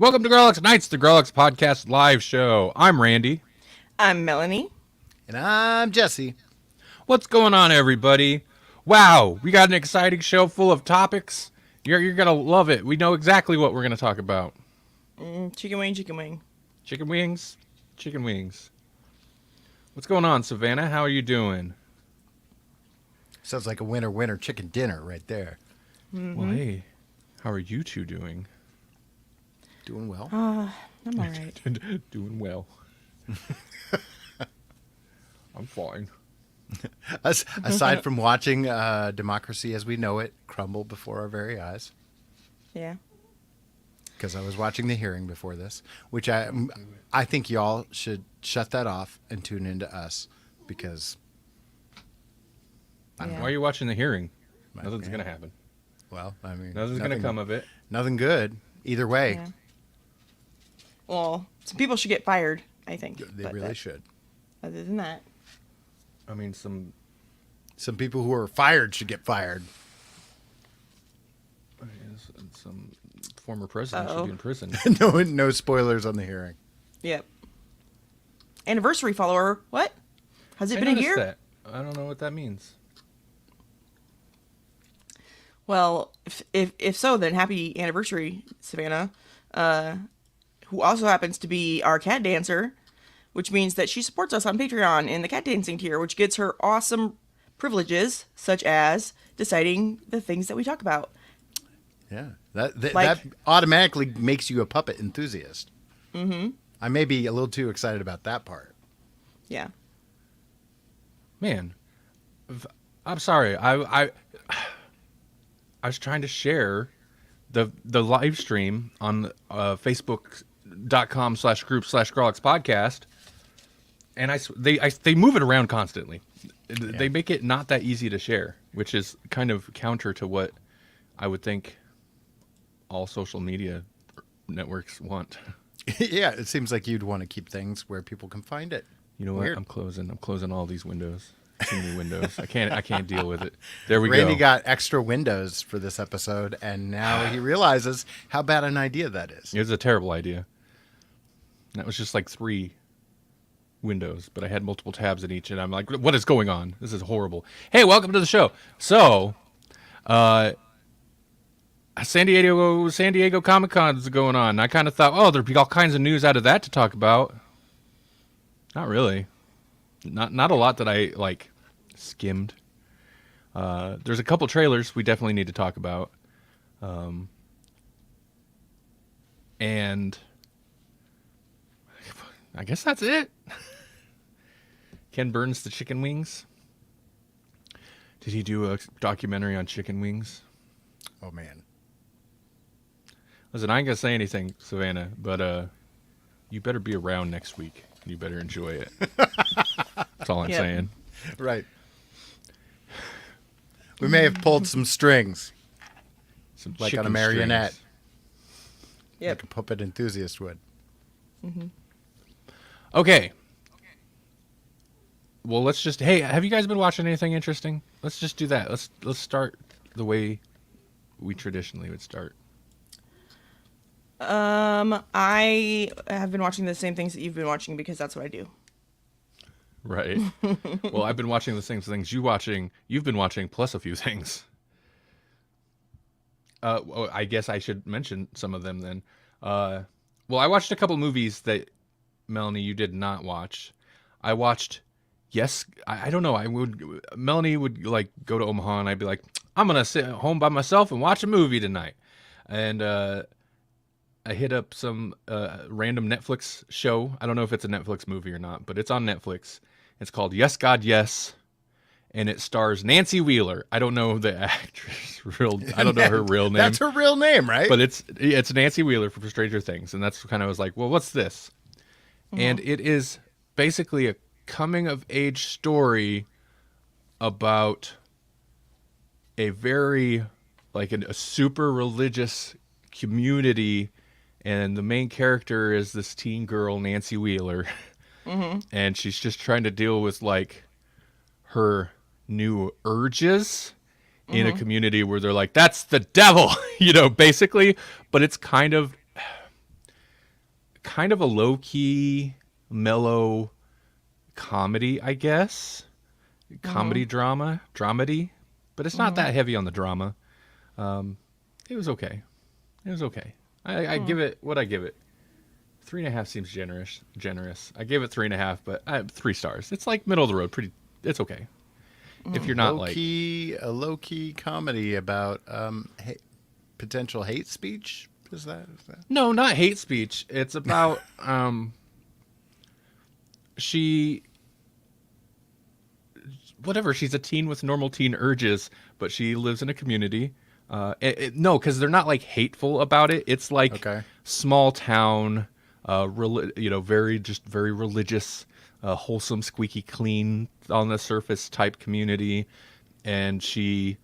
Welcome to Grawlix Nights, the Grawlix Podcast live show. I'm Randy. I'm Melanie. And I'm Jesse. What's going on, everybody? Wow, we got an exciting show full of topics. You're going to love it. We know exactly what we're going to talk about. Chicken wing, chicken wing. Chicken wings, chicken wings. What's going on, Savannah? How are you doing? Sounds like a winner chicken dinner right there. Mm-hmm. Well, hey, how are you two doing? Doing well. I'm all right. Doing well. I'm fine. Aside from watching democracy as we know it crumble before our very eyes. Yeah. Because I was watching the hearing before this, which I think y'all should shut that off and tune into us because I don't Yeah. know. Why are you watching the hearing? Nothing's going to happen. Well, I mean, Nothing's going to come of it. Nothing good either way. Yeah. Well, some people should get fired, I think. They but really should. Other than that. I mean, some people who are fired should get fired. some former president should be in prison. No spoilers on the hearing. Yep. Anniversary follower. What? Has it been a year? That. I don't know what that means. Well, if so, then happy anniversary, Savannah. Who also happens to be our cat dancer, which means that she supports us on Patreon in the cat dancing tier, which gets her awesome privileges, such as deciding the things that we talk about. Yeah, that automatically makes you a puppet enthusiast. Mm-hmm. I may be a little too excited about that part. Yeah. Man, I'm sorry. I was trying to share the live stream on Facebook.com/group/Grawlix podcast, and they move it around constantly. Yeah. They make it not that easy to share, which is kind of counter to what I would think all social media networks want. Yeah, it seems like you'd want to keep things where people can find it. You know Weird. what? I'm closing all these windows. Too many windows. I can't deal with it. There we Randy go. got extra windows for this episode, and now he realizes how bad an idea that is. It was a terrible idea. That was just like 3 windows, but I had multiple tabs in each, and I'm like, what is going on? This is horrible. Hey, welcome to the show. So, San Diego Comic-Con is going on. I kind of thought, oh, there'd be all kinds of news out of that to talk about. Not really. Not a lot that I like skimmed. There's a couple trailers we definitely need to talk about. And I guess that's it. Ken Burns' The Chicken Wings. Did he do a documentary on chicken wings? Oh, man. Listen, I ain't gonna say anything, Savannah, but you better be around next week. You better enjoy it. That's all I'm saying. Right. We may have pulled some strings, Some like on chicken a marionette, strings. Yep. like a puppet enthusiast would. Mm-hmm. Okay. Well, let's just. Hey, have you guys been watching anything interesting? Let's just do that. Let's start the way we traditionally would start. I have been watching the same things that you've been watching because that's what I do. Right. Well, I've been watching the same things you've been watching, plus a few things. Well, I guess I should mention some of them then. Well, I watched a couple movies that, Melanie, you did not watch. I watched, I don't know, Melanie would like go to Omaha and I'd be like, I'm going to sit home by myself and watch a movie tonight. And, I hit up some random Netflix show. I don't know if it's a Netflix movie or not, but it's on Netflix. It's called Yes, God, Yes, and it stars Nancy Wheeler. I don't know the actress I don't know her real name. That's her real name, right? But it's Nancy Wheeler from Stranger Things, and that's kind of was like, well, what's this? Mm-hmm. And it is basically a coming of age story about a very like a super religious community. And the main character is this teen girl, Nancy Wheeler. Mm-hmm. And she's just trying to deal with, like, her new urges in a community where they're like, that's the devil, basically. But it's kind of, kind of a low-key, mellow comedy, I guess. Comedy drama, dramedy. But it's not that heavy on the drama. It was okay. It was okay. I give it, what I give it? 3.5 seems generous. I gave it 3.5, but 3 stars. It's like middle of the road. It's okay. If you're not a low-key comedy about potential hate speech. Is that? No, not hate speech. It's about she's a teen with normal teen urges, but she lives in a community. No, because they're not like hateful about it. It's like small town, very religious, wholesome, squeaky clean on the surface type community, and she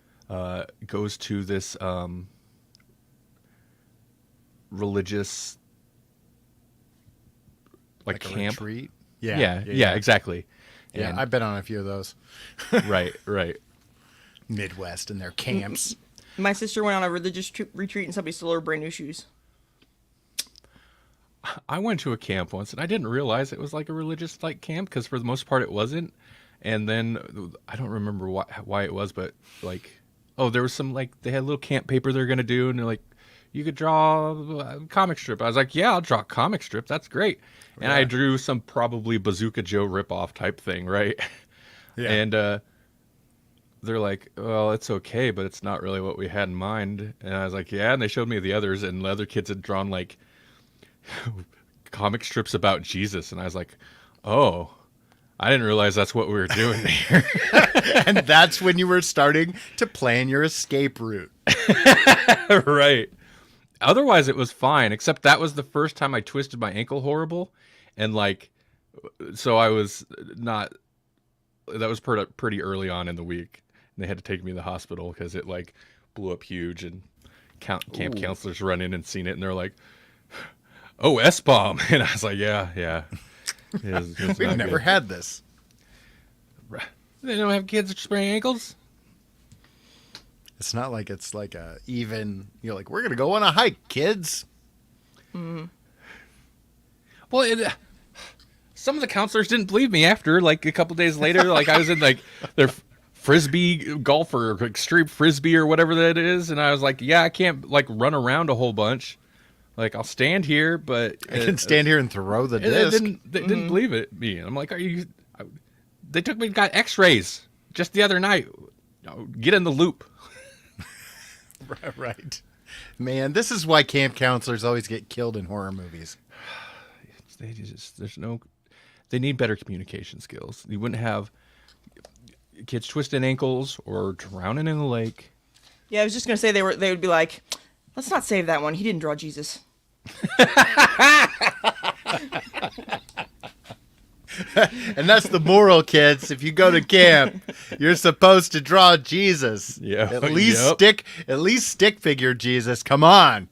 goes to this religious like camp retreat. Yeah, exactly. Yeah, And, I've been on a few of those. right Midwest and their camps. My sister went on a religious retreat and somebody stole her brand new shoes. I went to a camp once and I didn't realize it was like a religious like camp, because for the most part it wasn't. And then I don't remember why it was, but like, there was some like, they had a little camp paper they're gonna do, and they're like, you could draw a comic strip. I was like, yeah, I'll draw a comic strip. That's great. And I drew some probably Bazooka Joe ripoff type thing, right? Yeah. And they're like, well, it's okay, but it's not really what we had in mind. And I was like, yeah. And they showed me the others, and the other kids had drawn like comic strips about Jesus. And I was like, oh, I didn't realize that's what we were doing here. And that's when you were starting to plan your escape route. Right. Otherwise, it was fine, except that was the first time I twisted my ankle horrible. And like, so I was not, that was pretty early on in the week. And they had to take me to the hospital because it like blew up huge, and camp counselors run in and seen it, and they're like, oh, S-bomb. And I was like, yeah. We've never had this. They don't have kids spraining ankles? It's not like it's like a even, like, we're going to go on a hike, kids. Mm. Well, some of the counselors didn't believe me after, like a couple days later, like I was in like their frisbee golf or extreme frisbee or whatever that is. And I was like, yeah, I can't like run around a whole bunch. Like, I'll stand here, but I can stand here and throw the disc. They didn't believe me. I'm like, they took me and got x-rays just the other night. Get in the loop. Right. Man, this is why camp counselors always get killed in horror movies. They need better communication skills. You wouldn't have kids twisting ankles or drowning in the lake. Yeah, I was just gonna say they would be like, let's not save that one. He didn't draw Jesus. And that's the moral, kids. If you go to camp, you're supposed to draw Jesus. Yeah. At least stick figure Jesus. Come on.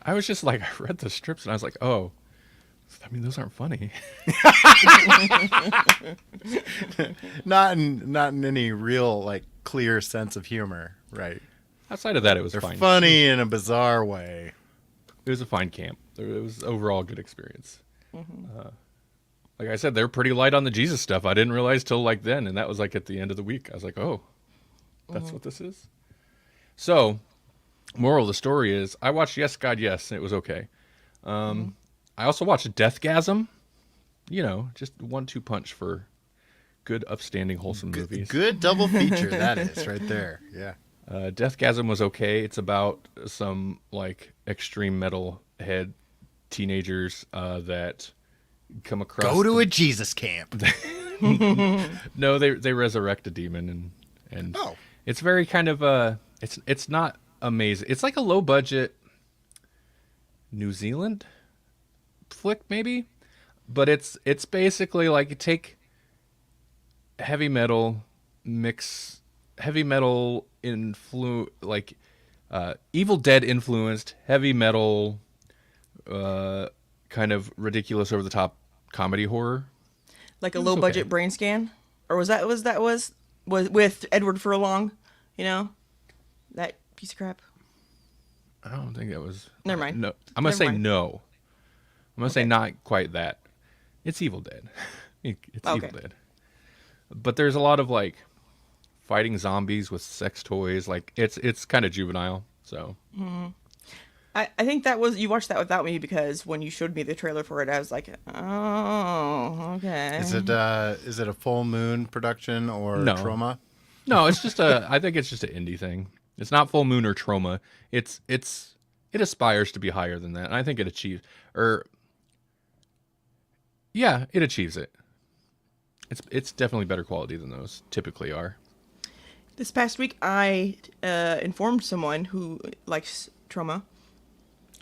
I was just like, I read the strips and I was like, oh, I mean, those aren't funny. Not in any real like clear sense of humor, right? Outside of that, it was They're fine. funny in a bizarre way. It was a fine camp. It was overall a good experience. Mm-hmm. Like I said, they're pretty light on the Jesus stuff. I didn't realize till like then, and that was like at the end of the week. I was like, oh, that's what this is. So, moral of the story is, I watched Yes, God, Yes, and it was okay. I also watched Deathgasm. Just 1-2 punch for good, upstanding, wholesome movies. Good double feature that is right there. Yeah. Deathgasm was okay. It's about some like extreme metal head teenagers that come across. Go to a Jesus camp. No, they resurrect a demon, and it's very kind of it's not amazing. It's like a low budget New Zealand flick maybe, but it's basically like you take heavy metal, mix heavy metal like Evil Dead influenced heavy metal, kind of ridiculous over the top comedy horror. Like a low budget brain scan, or was with Edward Furlong, that piece of crap. I don't think that was. Never mind. No, I'm gonna Never say mind. no. I'm gonna say Okay. not quite that. It's Evil Dead. It's Okay. Evil Dead. But there's a lot of like fighting zombies with sex toys. Like it's kind of juvenile. So I think that was, you watched that without me because when you showed me the trailer for it, I was like, oh, okay. Is it a Full Moon production or No. Trauma? no, it's just I think it's just an indie thing. It's not Full Moon or Trauma. It aspires to be higher than that. And I think it achieves it achieves it. It's definitely better quality than those typically are. This past week, I informed someone who likes Trauma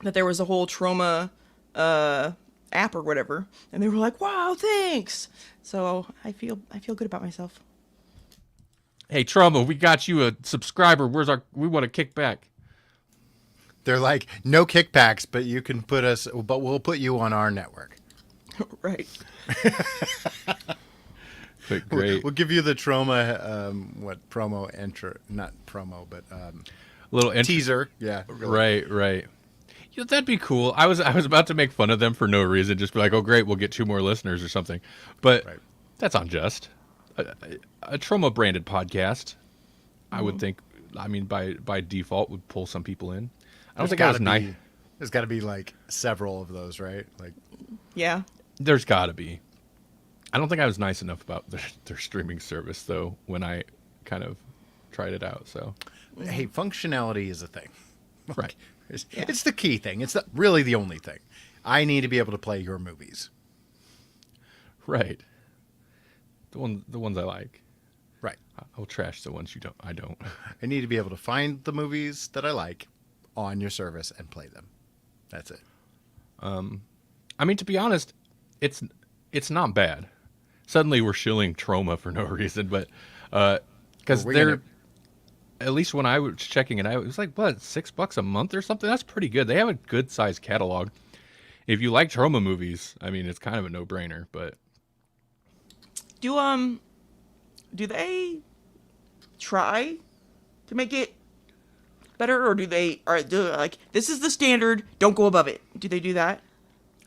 that there was a whole Trauma app or whatever, and they were like, "Wow, thanks!" So I feel good about myself. Hey Trauma, we got you a subscriber. We want to kick back. They're like, no kickbacks, but we'll put you on our network. Right. But great. We'll give you the Trauma, promo intro, not promo, but Little teaser. Yeah. Really. Right. Yeah, that'd be cool. I was about to make fun of them for no reason, just be like, "Oh, great, we'll get 2 more listeners or something." But Right. that's unjust. A Trauma branded podcast, I would think. I mean, by default, would pull some people in. I don't think I was nice. There's got to be like several of those, right? Like, Yeah. There's got to be. I don't think I was nice enough about their streaming service though when I kind of tried it out. So hey, functionality is a thing. right. It's the key thing. It's really the only thing. I need to be able to play your movies. Right. The ones I like. Right. I'll trash the ones I don't. I need to be able to find the movies that I like on your service and play them. That's it. I mean, to be honest, it's not bad. Suddenly we're shilling Trauma for no reason, but because Well, they're at least when I was checking it out, it was like what, $6 a month or something. That's pretty good. They have a good sized catalog. If you like Trauma movies, I mean, it's kind of a no brainer. But Do they try to make it better, or do they like, this is the standard, don't go above it? Do they do that?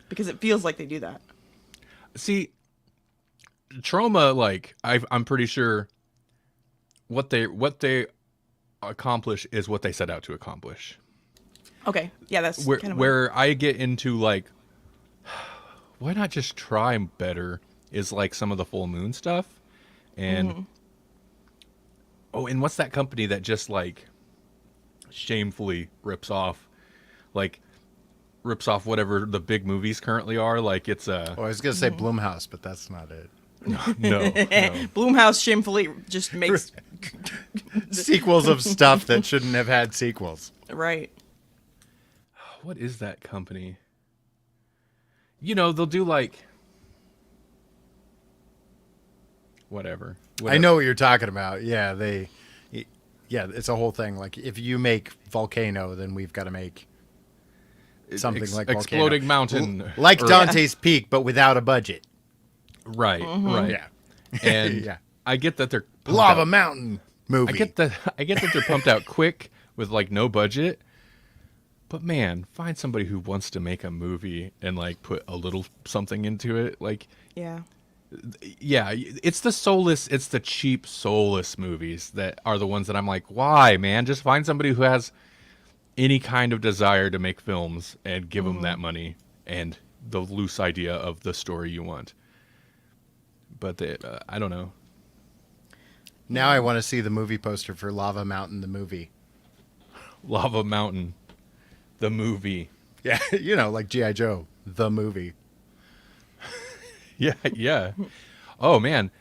Because it feels like they do that. see, Trauma, like I'm pretty sure what they accomplish is what they set out to accomplish. Okay, yeah, that's Where kind of where I get into like, why not just try better? Is like some of the Full Moon stuff, and and what's that company that just like shamefully rips off whatever the big movies currently are? Like it's a Oh, I was gonna say Blumhouse, but that's not it. no. Blumhouse shamefully just makes Sequels of stuff that shouldn't have had sequels. right. What is that company? You know, they'll do like whatever. I know what you're talking about. Yeah, it's a whole thing. Like if you make Volcano, then we've got to make something like Exploding Volcano. Mountain, like or- Dante's Peak, but without a budget. Right. Yeah, And yeah, I get that they're pumped Lava out. Mountain movie. I get that they're pumped out quick with like no budget. But man, find somebody who wants to make a movie and like put a little something into it. Like, Yeah. yeah, it's the cheap soulless movies that are the ones that I'm like, why, man? Just find somebody who has any kind of desire to make films and give them that money and the loose idea of the story you want. But I don't know. Now I want to see the movie poster for Lava Mountain, the movie. Lava Mountain, the movie. Yeah, like G.I. Joe, the movie. Yeah. Oh man,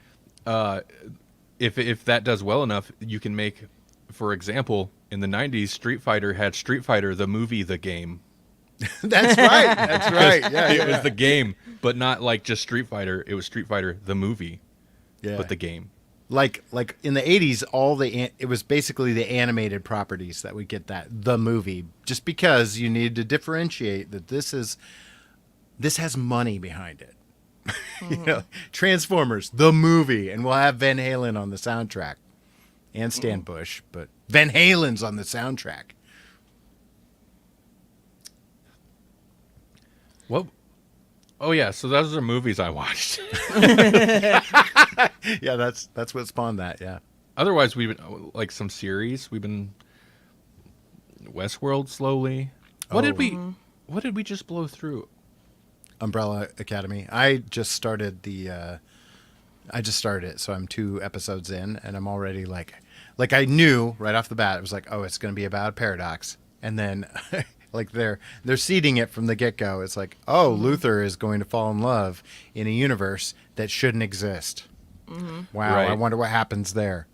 if that does well enough, you can make, for example, in the '90s, Street Fighter had Street Fighter the movie, the game. That's right. That's right. Yeah, It was the game, but not like just Street Fighter. It was Street Fighter the movie, yeah. but the game. Like in the 80s, it was basically the animated properties that would get the movie, just because you needed to differentiate that this has money behind it. Transformers, the movie, and we'll have Van Halen on the soundtrack, and Stan Bush, but Van Halen's on the soundtrack. What? Oh yeah, so those are movies I watched. Yeah, that's what spawned that. Yeah. Otherwise, we've been like some series. We've been Westworld slowly. What did we? What did we just blow through? Umbrella Academy. I just started it, so I'm 2 episodes in, and I'm already like I knew right off the bat. It was like, oh, it's going to be about a paradox, and then like they're seeding it from the get go. It's like, oh, Luther is going to fall in love in a universe that shouldn't exist. Wow, Right. I wonder what happens there.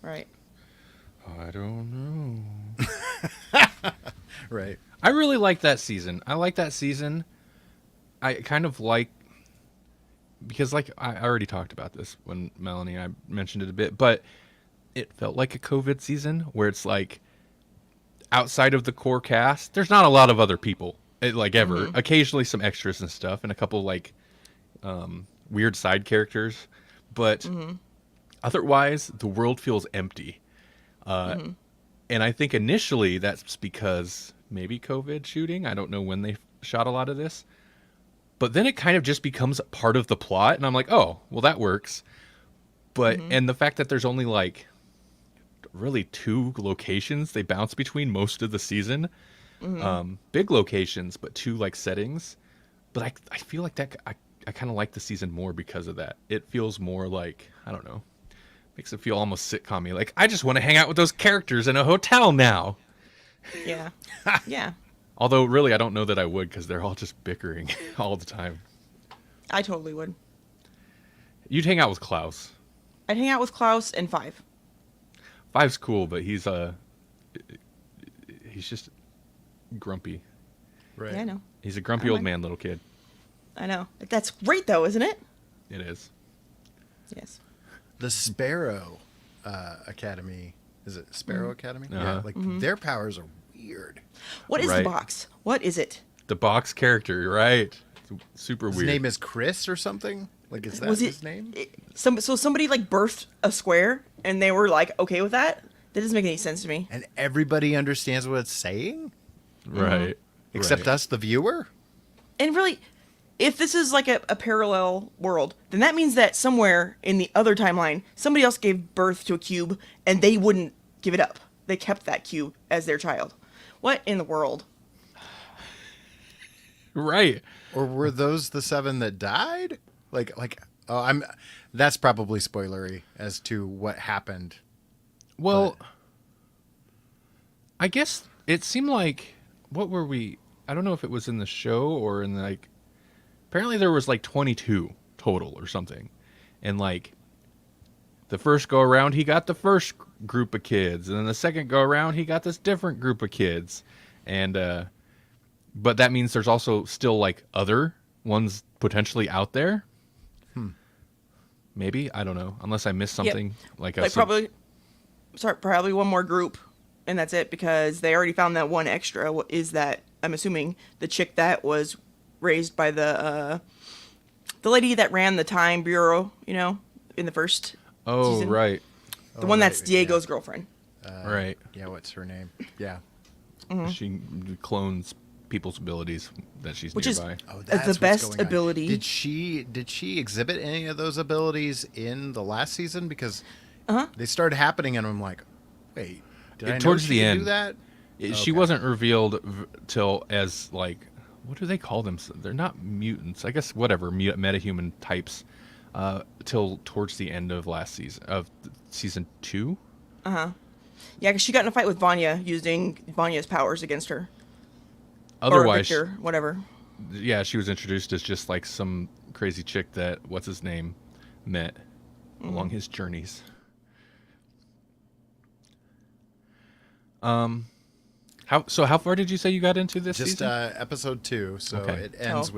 Right. I don't know. Right. I really like that season. I like that season. I kind of like because like I already talked about this when Melanie and I mentioned it a bit, but it felt like a COVID season where it's like outside of the core cast, there's not a lot of other people like ever. Occasionally some extras and stuff, and a couple like weird side characters, but otherwise the world feels empty. And I think initially that's because maybe COVID shooting. I don't know when they shot a lot of this. But then it kind of just becomes part of the plot. And I'm like, oh, well, that works. But, and the fact that there's only like really 2 locations they bounce between most of the season. Big locations, but 2 like settings. But I feel like that, I kind of like the season more because of that. It feels more like, I don't know. Makes it feel almost sitcom-y. Like, I just want to hang out with those characters in a hotel now. Yeah. Yeah. Although, really, I don't know that I would because they're all just bickering all the time. I totally would. You'd hang out with Klaus. I'd hang out with Klaus and Five. Five's cool, but he's just grumpy. Right. Yeah, I know. He's a grumpy old man little kid. I know. That's great, though, isn't it? It is. Yes. The Sparrow Academy. Is it Sparrow Academy? Yeah. Uh-huh. Like their powers are weird. What is Right. the box? What is it? The box character, right? Super His weird. name is Chris or something? Like, is that Was his name? So somebody like birthed a square and they were like okay with that? That doesn't make any sense to me. And everybody understands what it's saying? Right. Except Right. us, the viewer? And really, if this is like a parallel world, then that means that somewhere in the other timeline, somebody else gave birth to a cube and they wouldn't give it up. They kept that cube as their child. What in the world? Right. Or were those the 7 that died? Oh, that's probably spoilery as to what happened. Well, I guess it seemed like, what were we? I don't know if it was in the show or in like, apparently there was like 22 total or something. And like, the first go around, he got the first group of kids. And then the second go around, he got this different group of kids. And, but that means there's also still like other ones potentially out there. Maybe, I don't know. Unless I missed something like Probably one more group, and that's it because they already found that one extra. What is that? I'm assuming the chick that was raised by the lady that ran the Time Bureau. You know, in the first. Oh, season. right. The one that's Diego's girlfriend. Right. Yeah, what's her name? Yeah. She clones people's abilities that she's Which is- nearby. Oh, The that's what's best going on. ability. Did she exhibit any of those abilities in the last season? Because they started happening, and I'm like, wait, did I know Towards she the could end. do that? She wasn't revealed till as like, what do they call them? They're not mutants, I guess. Whatever, metahuman types. Till towards the end of last season of season 2. Yeah, because she got in a fight with Vanya using Vanya's powers against her. Otherwise, or Victor, whatever. yeah, she was introduced as just like some crazy chick that what's his name met along his journeys. How far did you say you got into this Just season? episode 2, so Okay. it ends Oh.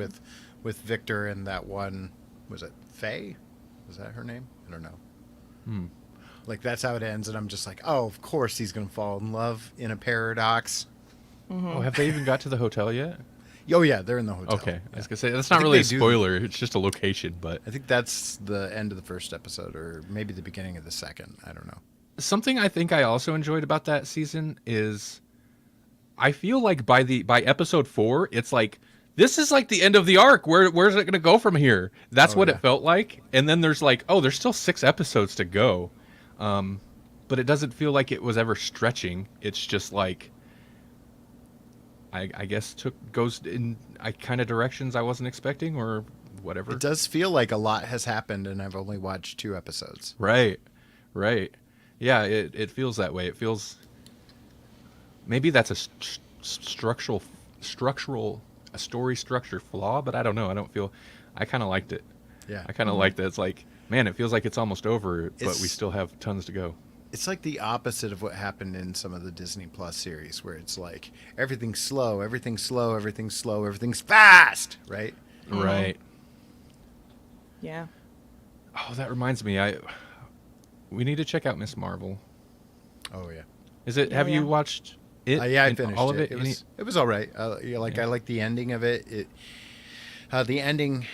with Victor and that one. Was it Faye? Was that her name? I don't know. Like that's how it ends, and I'm just like, oh, of course he's gonna fall in love in a paradox. Oh, have they even got to the hotel yet? Oh yeah, they're in the hotel. Okay, I was gonna say that's I not think really a they do. spoiler. It's just a location, but I think that's the end of the first episode, or maybe the beginning of the second. I don't know. something I think I also enjoyed about that season is I feel like by episode 4, it's like this is like the end of the arc. Where's it going to go from here? That's what it felt like. And then there's like, there's still 6 episodes to go. But it doesn't feel like it was ever stretching. It's just like, I guess goes in kind of directions I wasn't expecting or whatever. It does feel like a lot has happened, and I've only watched 2 episodes. Right. Yeah, it feels that way. It feels, maybe that's a structural a story structure flaw, but I don't know. I kind of liked it. Yeah. I kind of liked that. It's like, man, it feels like it's almost over, but we still have tons to go. It's like the opposite of what happened in some of the Disney Plus series, where it's like everything's slow, everything's fast, right? Right. Yeah. Oh, that reminds me. We need to check out Miss Marvel. Oh yeah. Is it? Have you watched it? Yeah, I finished all of it. it. It was all right. I like the ending of it. The ending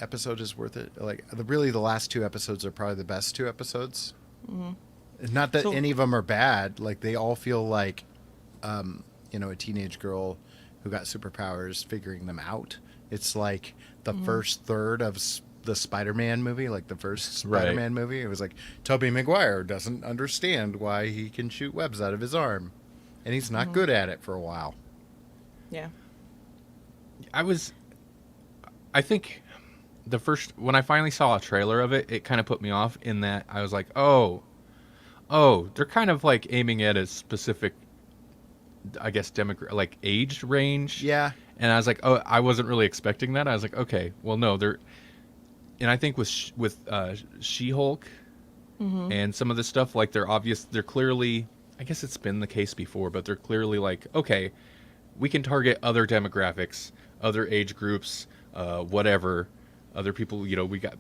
episode is worth it. Like really, the last 2 episodes are probably the best 2 episodes. Mm-hmm. Not that any of them are bad. Like they all feel like, a teenage girl who got superpowers figuring them out. It's like the first third of the Spider-Man movie, like the first Spider-Man movie. It was like Tobey Maguire doesn't understand why he can shoot webs out of his arm, and he's not good at it for a while. Yeah. I think when I finally saw a trailer of it, it kind of put me off in that I was like, oh, they're kind of like aiming at a specific, I guess, like age range. Yeah. And I was like, oh, I wasn't really expecting that. I was like, okay, well, no, and I think with She-Hulk and some of this stuff, like they're clearly, I guess it's been the case before, but they're clearly like, okay, we can target other demographics, other age groups, whatever, other people, we got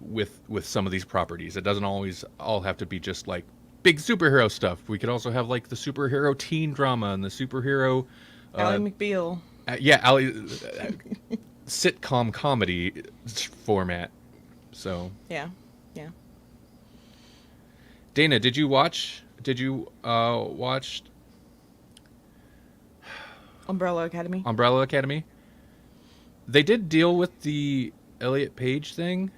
with some of these properties. It doesn't always all have to be just like big superhero stuff. We could also have like the superhero teen drama and the superhero Ally McBeal. Sitcom comedy format. So yeah. Dana, did you watch Umbrella Academy? Umbrella Academy? They did deal with the Elliot Page thing,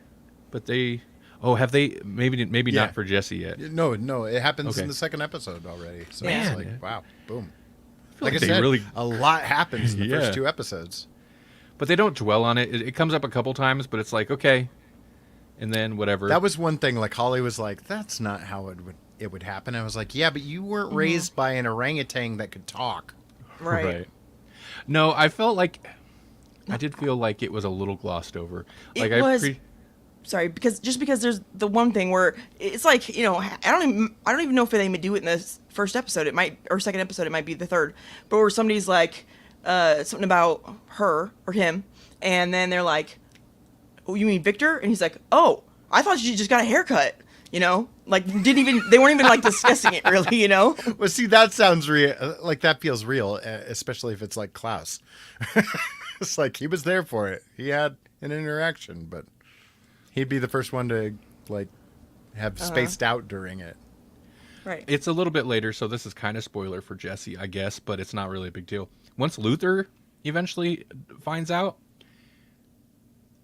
but have they maybe not for Jesse yet? No, it happens in the 2nd episode already. So it's like, wow, boom. Like I said, a lot happens in the first 2 episodes. But they don't dwell on it. It comes up a couple times, but it's like, okay, and then whatever. That was one thing. Like Holly was like, "That's not how it would happen." I was like, "Yeah, but you weren't raised by an orangutan that could talk." Right. No, I did feel like it was a little glossed over. Like Sorry, because there's the one thing where it's like, I don't even know if they may do it in the first episode. It might, or 2nd episode. It might be the 3rd. But where somebody's like, something about her or him, and then they're like, "Oh, you mean Victor?" And he's like, "Oh, I thought you just got a haircut." Like they weren't even like discussing it really. Well, see, that sounds real. Like that feels real, especially if it's like Klaus. It's like he was there for it. He had an interaction, but he'd be the first one to like have spaced out during it. Right. It's a little bit later, so this is kind of spoiler for Jesse, I guess, but it's not really a big deal. Once Luther eventually finds out,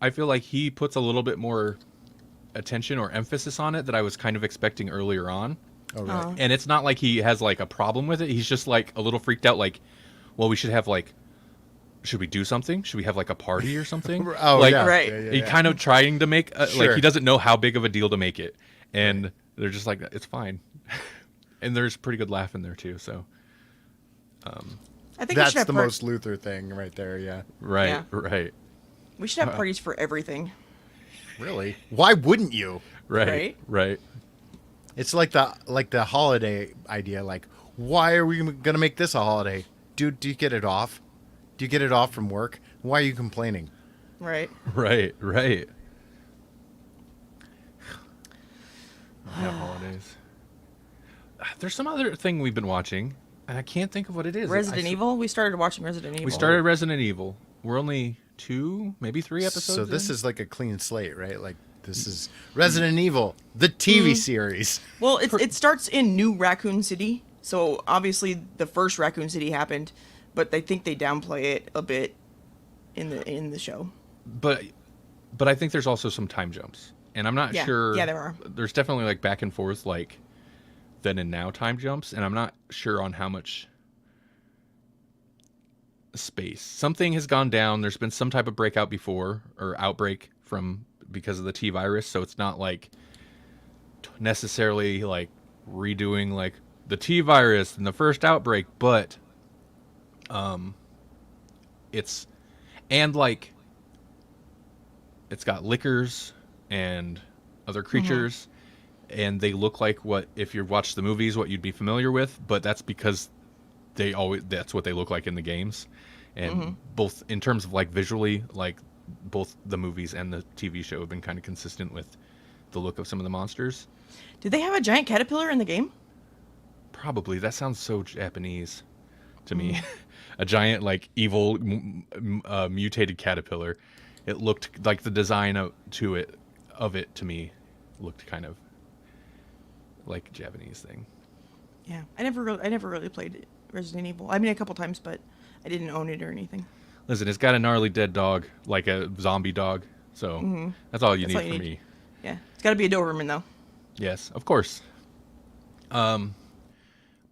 I feel like he puts a little bit more attention or emphasis on it that I was kind of expecting earlier on. Oh, right. And it's not like he has like a problem with it. He's just like a little freaked out, like, well, we should have like, should we do something? Should we have like a party or something? Right. Yeah, he kind of trying to make like he doesn't know how big of a deal to make it, and they're just like, it's fine. And there's pretty good laugh in there too. So, I think that's the most Luther thing right there. Yeah. Right. We should have parties for everything. Really? Why wouldn't you? Right. It's like the holiday idea. Like, why are we gonna make this a holiday? Dude, do you get it off? Do you get it off from work? Why are you complaining? Right. Holidays. There's some other thing we've been watching, and I can't think of what it is. Resident Evil? We started watching Resident Evil. We started Resident Evil. We're only 2, maybe 3 episodes So this in? is like a clean slate, right? Like this is Resident Evil, the TV series. Well, it starts in New Raccoon City. So obviously the first Raccoon City happened, but I think they downplay it a bit in the show. But I think there's also some time jumps, and I'm not sure. Yeah, there are. There's definitely like back and forth, like then and now time jumps, and I'm not sure on how much space. Something has gone down. There's been some type of breakout before or outbreak because of the T virus, so it's not like necessarily like redoing like the T virus and the first outbreak, but it's like it's got lickers and other creatures, and they look like what, if you've watched the movies, what you'd be familiar with, but that's because that's what they look like in the games. And both in terms of like visually, like both the movies and the TV show have been kind of consistent with the look of some of the monsters. Did they have a giant caterpillar in the game? Probably. That sounds so Japanese to me. A giant, like, evil, mutated caterpillar. It looked like the design of it to me looked kind of like a Japanese thing. Yeah, I never really played Resident Evil. I mean, a couple times, but I didn't own it or anything. Listen, it's got a gnarly dead dog, like a zombie dog. So that's all you need for me. Yeah, it's got to be a Doberman though. Yes, of course. But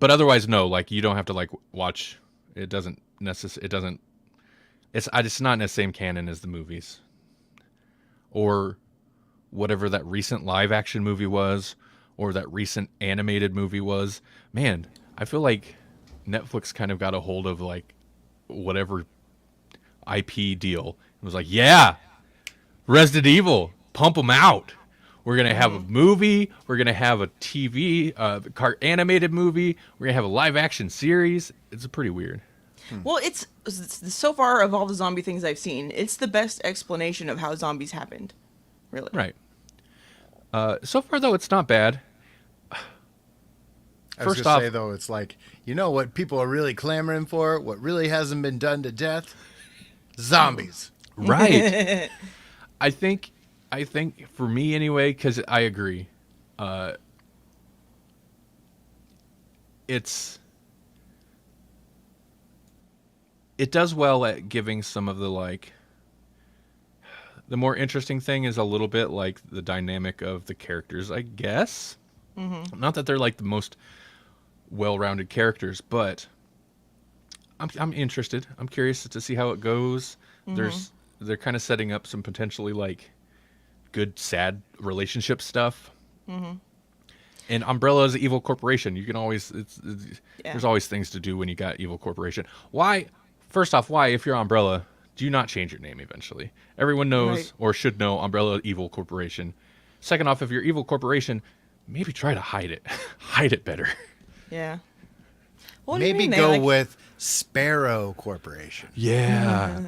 otherwise, no. Like, you don't have to like watch. It doesn't necessarily. It doesn't. It's not in the same canon as the movies, or whatever that recent live action movie was, or that recent animated movie was. Man, I feel like Netflix kind of got a hold of like whatever IP deal. It was like, yeah, Resident Evil, pump them out. We're going to have a movie. We're going to have a TV, animated movie. We're going to have a live action series. It's pretty weird. Well, it's so far of all the zombie things I've seen, it's the best explanation of how zombies happened. Really. Right. So far, though, it's not bad. I was going to say, though, it's like, you know what people are really clamoring for? What really hasn't been done to death? Zombies. Right. I think for me anyway, because I agree, it does well at giving some of the like. The more interesting thing is a little bit like the dynamic of the characters, I guess. Not that they're like the most well-rounded characters, but I'm interested. I'm curious to see how it goes. They're kind of setting up some potentially like good sad relationship stuff. And Umbrella is an evil corporation. You can always there's always things to do when you got evil corporation. Why? First off, why, if you're Umbrella, do you not change your name eventually? Everyone knows or should know Umbrella Evil Corporation. Second off, if you're evil corporation, maybe try to hide it. Hide it better. Yeah. What do you Maybe mean go with Sparrow Corporation. Yeah.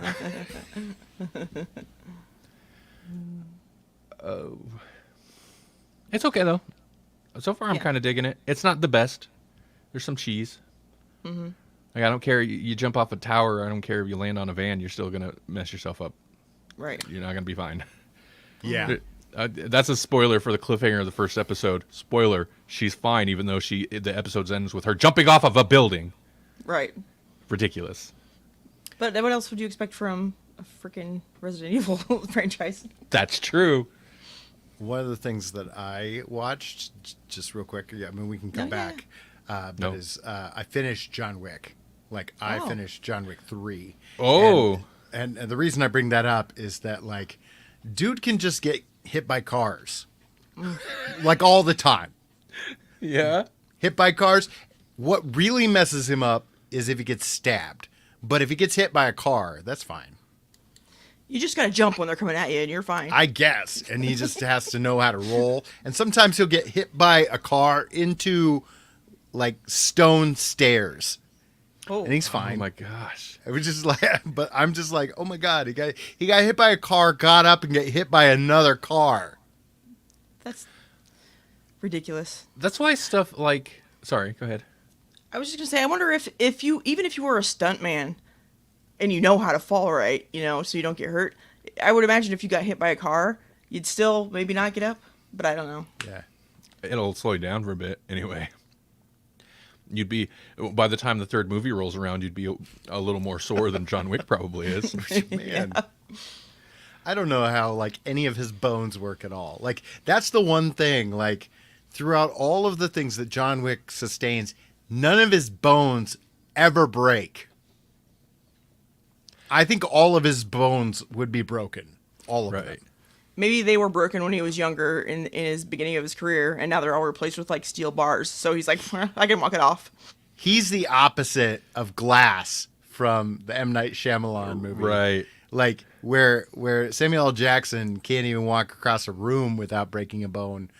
It's okay though. So far, I'm kind of digging it. It's not the best. There's some cheese. Like, I don't care. You jump off a tower. I don't care if you land on a van. You're still gonna mess yourself up. Right. You're not gonna be fine. Yeah. That's a spoiler for the cliffhanger of the first episode. Spoiler: she's fine, even though the episode ends with her jumping off of a building. Right. Ridiculous. But what else would you expect from a freaking Resident Evil franchise? That's true. One of the things that I watched, just real quick, I mean, we can come back, is I finished John Wick. Like, I finished John Wick 3. Oh. And the reason I bring that up is that, like, dude can just get hit by cars. Like, all the time. Yeah. Hit by cars. What really messes him up is if he gets stabbed. But if he gets hit by a car, that's fine. You just gotta jump when they're coming at you, and you're fine. I guess. And he just has to know how to roll. And sometimes he'll get hit by a car into, like, stone stairs. Oh. And he's fine. Oh my gosh. It was just like, but I'm just like, oh my God, he got hit by a car, got up and got hit by another car. That's ridiculous. That's why stuff like, sorry, go ahead. I was just gonna say, I wonder if you, even if you were a stuntman and you know how to fall right, so you don't get hurt, I would imagine if you got hit by a car, you'd still maybe not get up, but I don't know. Yeah. It'll slow you down for a bit anyway. You'd be, by the time the third movie rolls around, you'd be a little more sore than John Wick probably is. Man. I don't know how like any of his bones work at all. Like that's the one thing, like throughout all of the things that John Wick sustains, none of his bones ever break. I think all of his bones would be broken. All of them. Maybe they were broken when he was younger in his beginning of his career, and now they're all replaced with like steel bars. So he's like, I can walk it off. He's the opposite of Glass from the M. Night Shyamalan movie. Right. Like where Samuel L. Jackson can't even walk across a room without breaking a bone.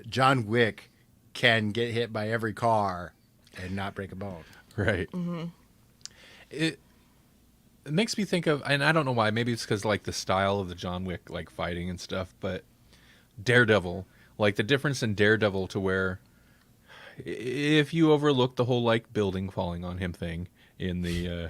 John Wick can get hit by every car and not break a bone. Right. Mm-hmm. It makes me think of, and I don't know why, maybe it's because like the style of the John Wick like fighting and stuff, but Daredevil, like the difference in Daredevil to where if you overlook the whole like building falling on him thing in the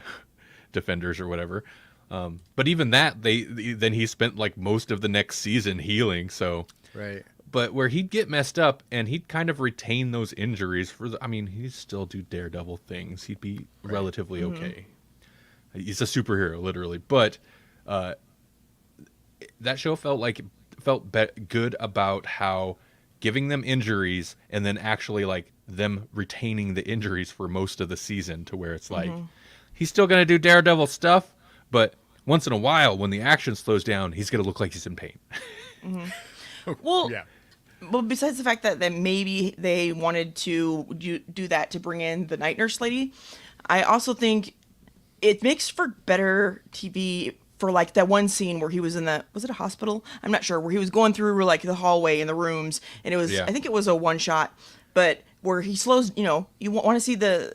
Defenders or whatever, but even that then he spent like most of the next season healing. So right. But where he'd get messed up and he'd kind of retain those injuries for I mean, he'd still do Daredevil things. He'd be relatively okay. He's a superhero, literally. But that show felt good about how giving them injuries and then actually like them retaining the injuries for most of the season to where it's like he's still going to do Daredevil stuff, but once in a while when the action slows down, he's going to look like he's in pain. Well, yeah. Well, besides the fact that maybe they wanted to do that to bring in the night nurse lady, I also think it makes for better TV for like that one scene where he was in was it a hospital? I'm not sure, where he was going through like the hallway and the rooms, and it was, I think it was a one shot, but where he slows, you want to see the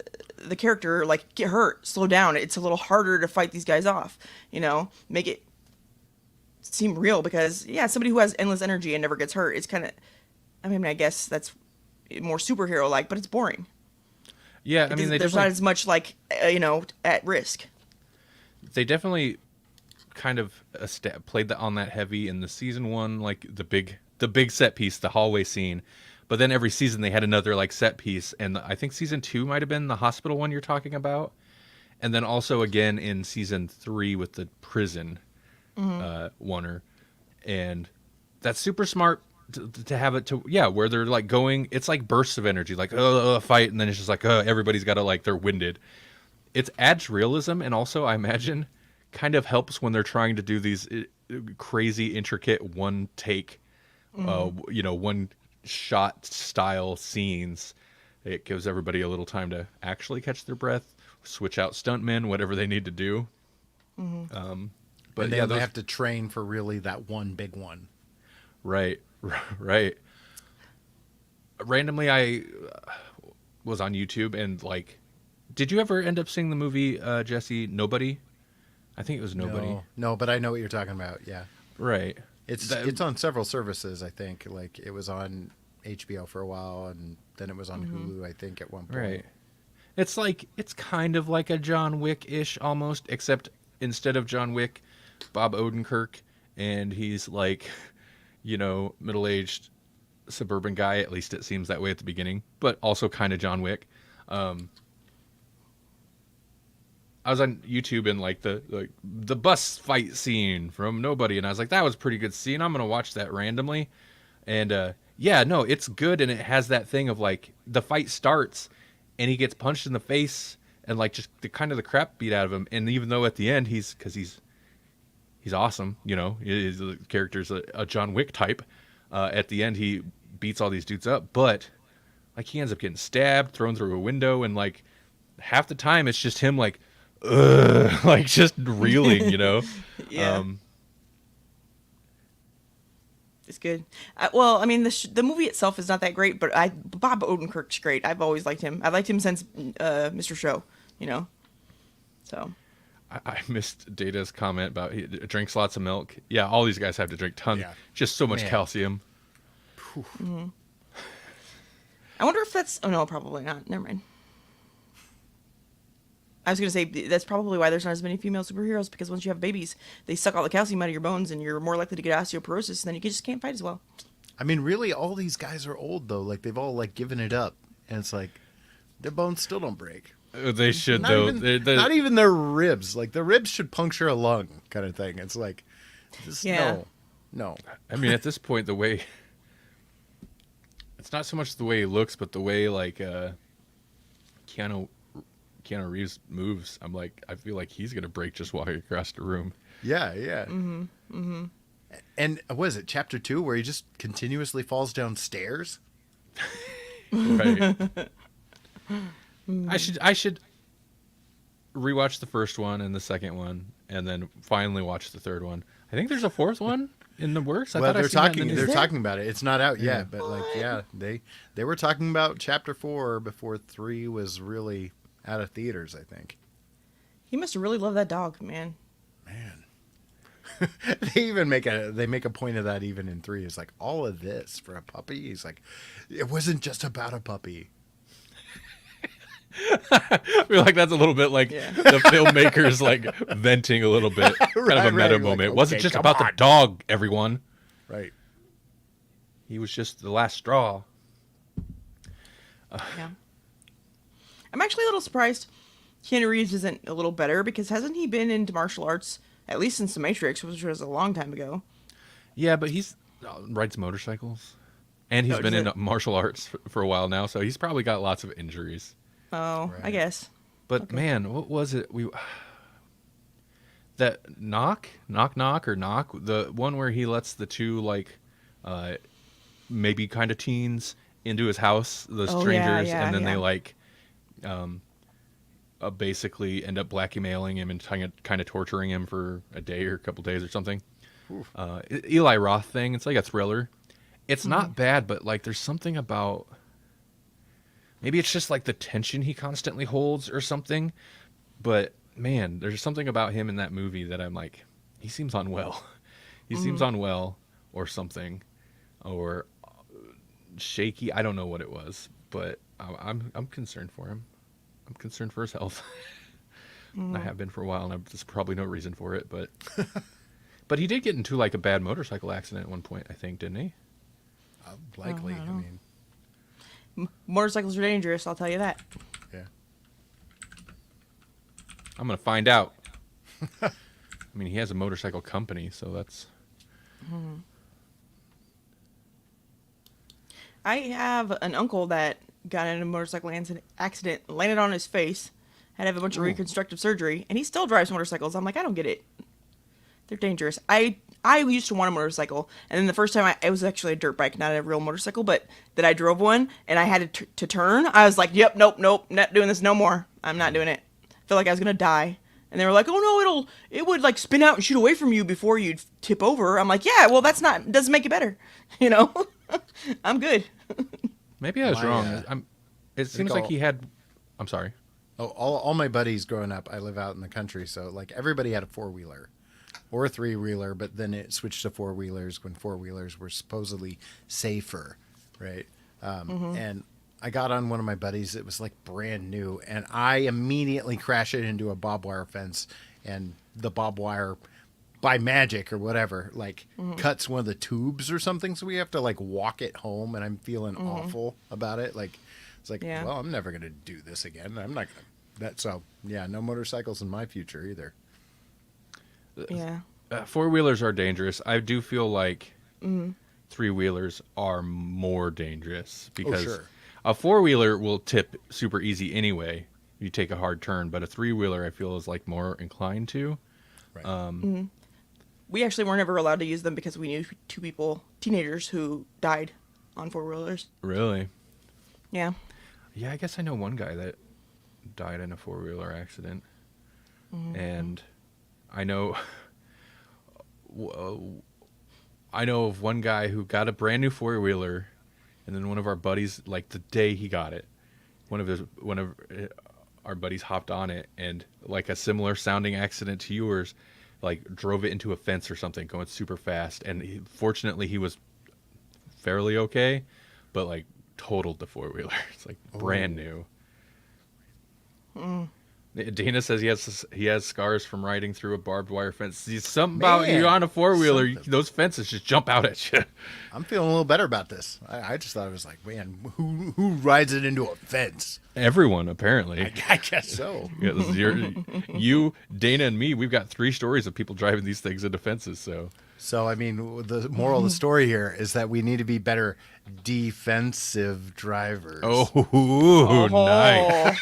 character like get hurt, slow down. It's a little harder to fight these guys off, make it seem real, because somebody who has endless energy and never gets hurt, it's kind of, I guess that's more superhero like, but it's boring. Yeah, I mean, there's not as much like at risk. They definitely kind of played on that heavy in the season one, like the big set piece, the hallway scene. But then every season they had another like set piece, and I think season 2 might have been the hospital one you're talking about, and then also again in season 3 with the prison oneer, and that's super smart. To have it where they're like going, it's like bursts of energy, like fight, and then it's just like everybody's got to like they're winded. It adds realism, and also I imagine kind of helps when they're trying to do these crazy intricate one take, one shot style scenes. It gives everybody a little time to actually catch their breath, switch out stuntmen, whatever they need to do. But and they have to train for really that one big one. Right. Randomly, I was on YouTube and like, did you ever end up seeing the movie, Jesse, Nobody? I think it was Nobody. No, but I know what you're talking about. Yeah. Right. It's on several services, I think. Like it was on HBO for a while, and then it was on Hulu, I think, at one point. Right. It's kind of like a John Wick-ish almost, except instead of John Wick, Bob Odenkirk, and he's like, middle-aged suburban guy. At least it seems that way at the beginning, but also kind of John Wick. I was on YouTube and like the bus fight scene from Nobody, and I was like, that was a pretty good scene. I'm gonna watch that randomly, and it's good, and it has that thing of like the fight starts, and he gets punched in the face, and like just the crap beat out of him, and even though at the end he's awesome, the character's a John Wick type. At the end, he beats all these dudes up, but like he ends up getting stabbed, thrown through a window, and like half the time it's just him like, like just reeling, Yeah. It's good. Well, I mean, the movie itself is not that great, but Bob Odenkirk's great. I've always liked him. I've liked him since Mr. Show, So. I missed Data's comment about he drinks lots of milk. Yeah, all these guys have to drink tons. Yeah. Just so much calcium. I wonder if that's... Oh, no, probably not. Never mind. I was going to say, that's probably why there's not as many female superheroes, because once you have babies, they suck all the calcium out of your bones, and you're more likely to get osteoporosis, and then you just can't fight as well. I mean, really, all these guys are old, though. Like, they've all, like, given it up. And it's like, Their bones still don't break. They should Not though. even, not even their ribs. Like the ribs should puncture a lung, kind of thing. It's like, Yeah. no. I mean, at this point, the way it's not so much the way he looks, but the way like Keanu Reeves moves. I'm like, I feel like he's gonna break just walking across the room. Yeah. And what is it, chapter 2, where he just continuously falls down stairs? Right. I should rewatch the first one and the second one, and then finally watch the third one. I think there's a fourth one in the works. Well, they're talking about it. It's not out yet, but like, yeah, they were talking about chapter 4 before 3 was really out of theaters, I think. He must really love that dog, man. They make a point of that even in 3. It's like, all of this for a puppy. He's like, it wasn't just about a puppy. I feel like that's a little bit like the filmmakers like venting a little bit, kind of a meta moment. Like, It wasn't okay, just come about on. the dog, everyone. Right. He was just the last straw. Yeah. I'm actually a little surprised Keanu Reeves isn't a little better, because hasn't he been into martial arts at least since The Matrix, which was a long time ago? Yeah, but he's rides motorcycles, and he's been in martial arts for a while now, so he's probably got lots of injuries. Oh, Right. I guess. But man, what was it? That knock, the one where he lets the two like maybe kind of teens into his house, the Oh, strangers, yeah, and then yeah. they like basically end up blackmailing him and kind of torturing him for a day or a couple days or something. Eli Roth thing. It's like a thriller. It's not bad, but like there's something about. Maybe it's just like the tension he constantly holds or something. But man, there's something about him in that movie that I'm like, he seems unwell. He seems unwell or something, or shaky. I don't know what it was, but I'm concerned for him. I'm concerned for his health. I have been for a while, and there's probably no reason for it, but but he did get into like a bad motorcycle accident at one point, I think, didn't he? Likely. I don't I know. mean, Motorcycles are dangerous, I'll tell you that. yeah. I'm gonna find out. I mean, he has a motorcycle company, so that's. I have an uncle that got in a motorcycle accident, landed on his face, had to have a bunch of reconstructive surgery, and he still drives motorcycles. I'm like, I don't get it. They're dangerous. I used to want a motorcycle, and then the first time it was actually a dirt bike, not a real motorcycle, but that I drove one, and I had to turn. I was like, yep, nope, not doing this no more. I'm not doing it. Felt like I was gonna die. And they were like, oh no, it would like spin out and shoot away from you before you'd tip over. I'm like, yeah, well doesn't make it better, you know. I'm good. Maybe I was My, wrong. It seems like he had. I'm sorry. Oh, all my buddies growing up, I live out in the country, so like everybody had a 4-wheeler or a 3-wheeler, but then it switched to 4-wheelers when 4-wheelers were supposedly safer, right? And I got on one of my buddies. It was like brand new, and I immediately crashed it into a barbed wire fence, and the barbed wire, by magic or whatever, like cuts one of the tubes or something. So we have to like walk it home, and I'm feeling awful about it. Like it's like, Yeah. well, I'm never gonna do this again. I'm not gonna. So yeah, no motorcycles in my future either. Yeah. 4-wheelers are dangerous. I do feel like 3-wheelers are more dangerous because sure. a 4-wheeler will tip super easy anyway. You take a hard turn, but a 3-wheeler I feel is like more inclined to. Right. We actually weren't ever allowed to use them because we knew two people, teenagers, who died on 4-wheelers. Really? Yeah. Yeah, I guess I know one guy that died in a 4-wheeler accident, and I know of one guy who got a brand new 4-wheeler, and then one of our buddies, like the day he got it, one of our buddies hopped on it, and like a similar sounding accident to yours, like drove it into a fence or something, going super fast, and fortunately he was fairly okay, but like totaled the 4-wheeler. It's like brand new. Dana says he has scars from riding through a barbed wire fence. See, something about you Man, on a 4-wheeler, something. those fences just jump out at you. I'm feeling a little better about this. I just thought it was like, man, who rides it into a fence? Everyone, apparently. I guess so. You, Dana, and me, we've got 3 stories of people driving these things into fences, so... So, I mean, the moral of the story here is that we need to be better defensive drivers. Oh, nice.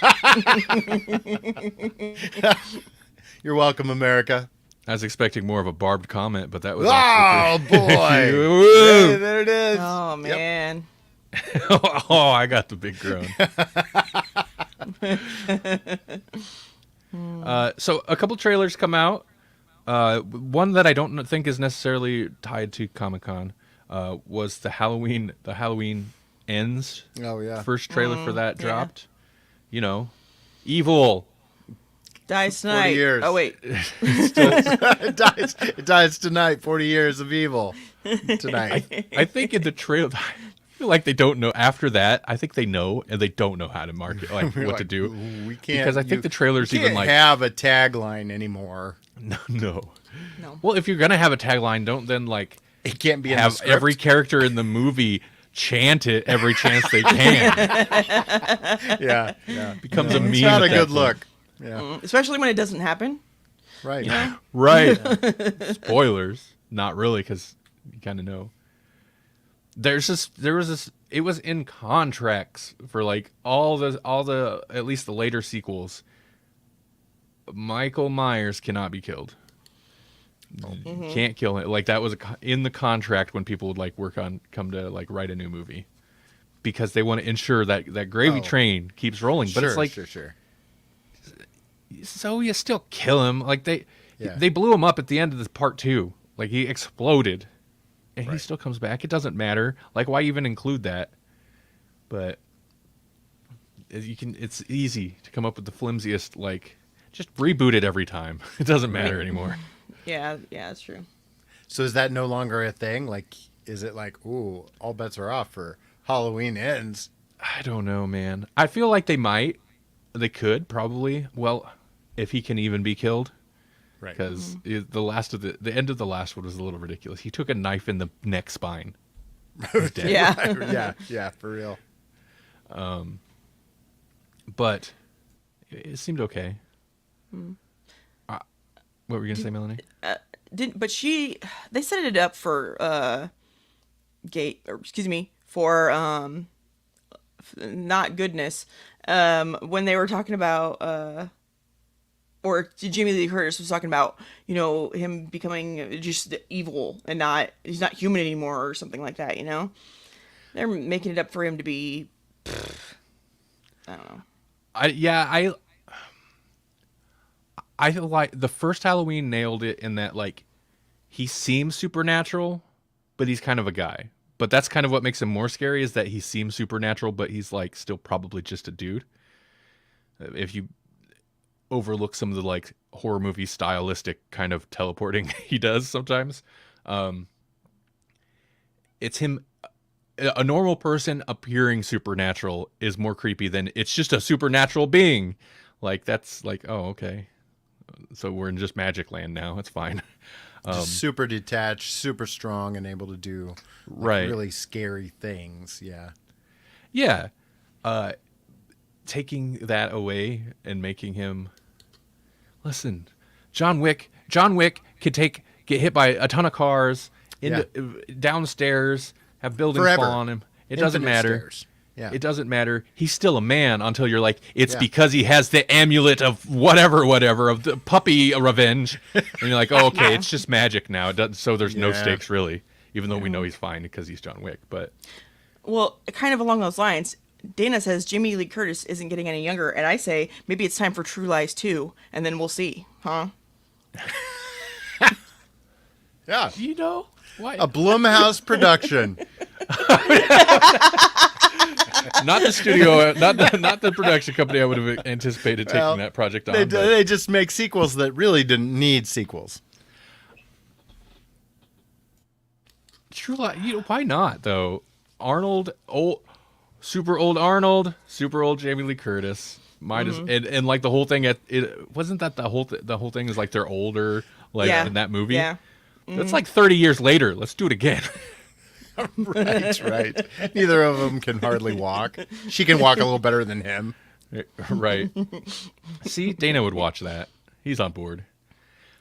You're welcome, America. I was expecting more of a barbed comment, but that was... Oh, boy. Woo! Hey, there it is. Oh man. Oh, I got the big groan. So a couple trailers come out. One that I don't think is necessarily tied to Comic-Con was the Halloween Ends. Oh, yeah. First trailer for that yeah. dropped. You know, evil. Dies tonight. years. Oh wait. It dies tonight. 40 years of evil tonight. I think in the trailer, I feel like they don't know. After that, I think they know, and they don't know how to market, like what to do. We can't. Because I think the trailer's you even can't like have a tagline anymore. no. No. Well, if you're gonna have a tagline, don't then like It can't be in the have script. every character in the movie chant it every chance they can. Yeah. Becomes a meme. It's not at a that good point. look. Yeah. Especially when it doesn't happen. Right. Right. Spoilers. Not really, because you kind of know. There was this. It was in contracts for like all the at least the later sequels. Michael Myers cannot be killed. Can't kill him. Like that was in the contract when people would like come to like write a new movie, because they want to ensure that gravy train keeps rolling. But it's like sure. so you still kill him. Like they Yeah. they blew him up at the end of the part 2. Like he exploded, and he Right. still comes back. It doesn't matter. Like why even include that? But it's easy to come up with the flimsiest. Like just reboot it every time. It doesn't matter anymore. Yeah, that's true. So is that no longer a thing? Like, is it like, ooh, all bets are off for Halloween Ends? I don't know, man. I feel like they could probably. Well, if he can even be killed. Right. Because the end of the last one was a little ridiculous. He took a knife in the neck spine. He's dead. Yeah. yeah, for real. But it seemed okay. What were you gonna say, Melanie? They set it up for for not goodness. When they were talking about or Jamie Lee Curtis was talking about, him becoming just evil and he's not human anymore or something like that, They're making it up for him to be, I don't know. I feel like the first Halloween nailed it in that, like, he seems supernatural, but he's kind of a guy. But that's kind of what makes him more scary, is that he seems supernatural, but he's, like, still probably just a dude. If you overlook some of the, like, horror movie stylistic kind of teleporting he does sometimes, it's him. A normal person appearing supernatural is more creepy than it's just a supernatural being. Like, that's like, oh, okay. So we're in just magic land now. It's fine. Just super detached, super strong, and able to do really scary things. Yeah. Yeah. Taking that away and making him... Listen, John Wick could get hit by a ton of cars, downstairs, have buildings Forever. fall on him. It doesn't Infinite matter. stairs. Yeah. It doesn't matter. He's still a man until you're like, it's because he has the amulet of whatever, of the puppy revenge. And you're like, oh, okay, it's just magic now. It doesn't, so there's no stakes, really, even though we know he's fine because he's John Wick. But Well, kind of along those lines, Dana says Jamie Lee Curtis isn't getting any younger, and I say maybe it's time for True Lies 2, and then we'll see, huh? Yeah. Why? A Blumhouse production. Not the studio, not the production company I would have anticipated taking that project on. They just make sequels that really didn't need sequels. True Lies, why not though? Arnold, super old Arnold, super old Jamie Lee Curtis. might as and like the whole thing it wasn't that the whole thing is like they're older like in that movie. Yeah. That's like 30 years later. Let's do it again. Right. Neither of them can hardly walk. She can walk a little better than him. Right. See, Dana would watch that. He's on board.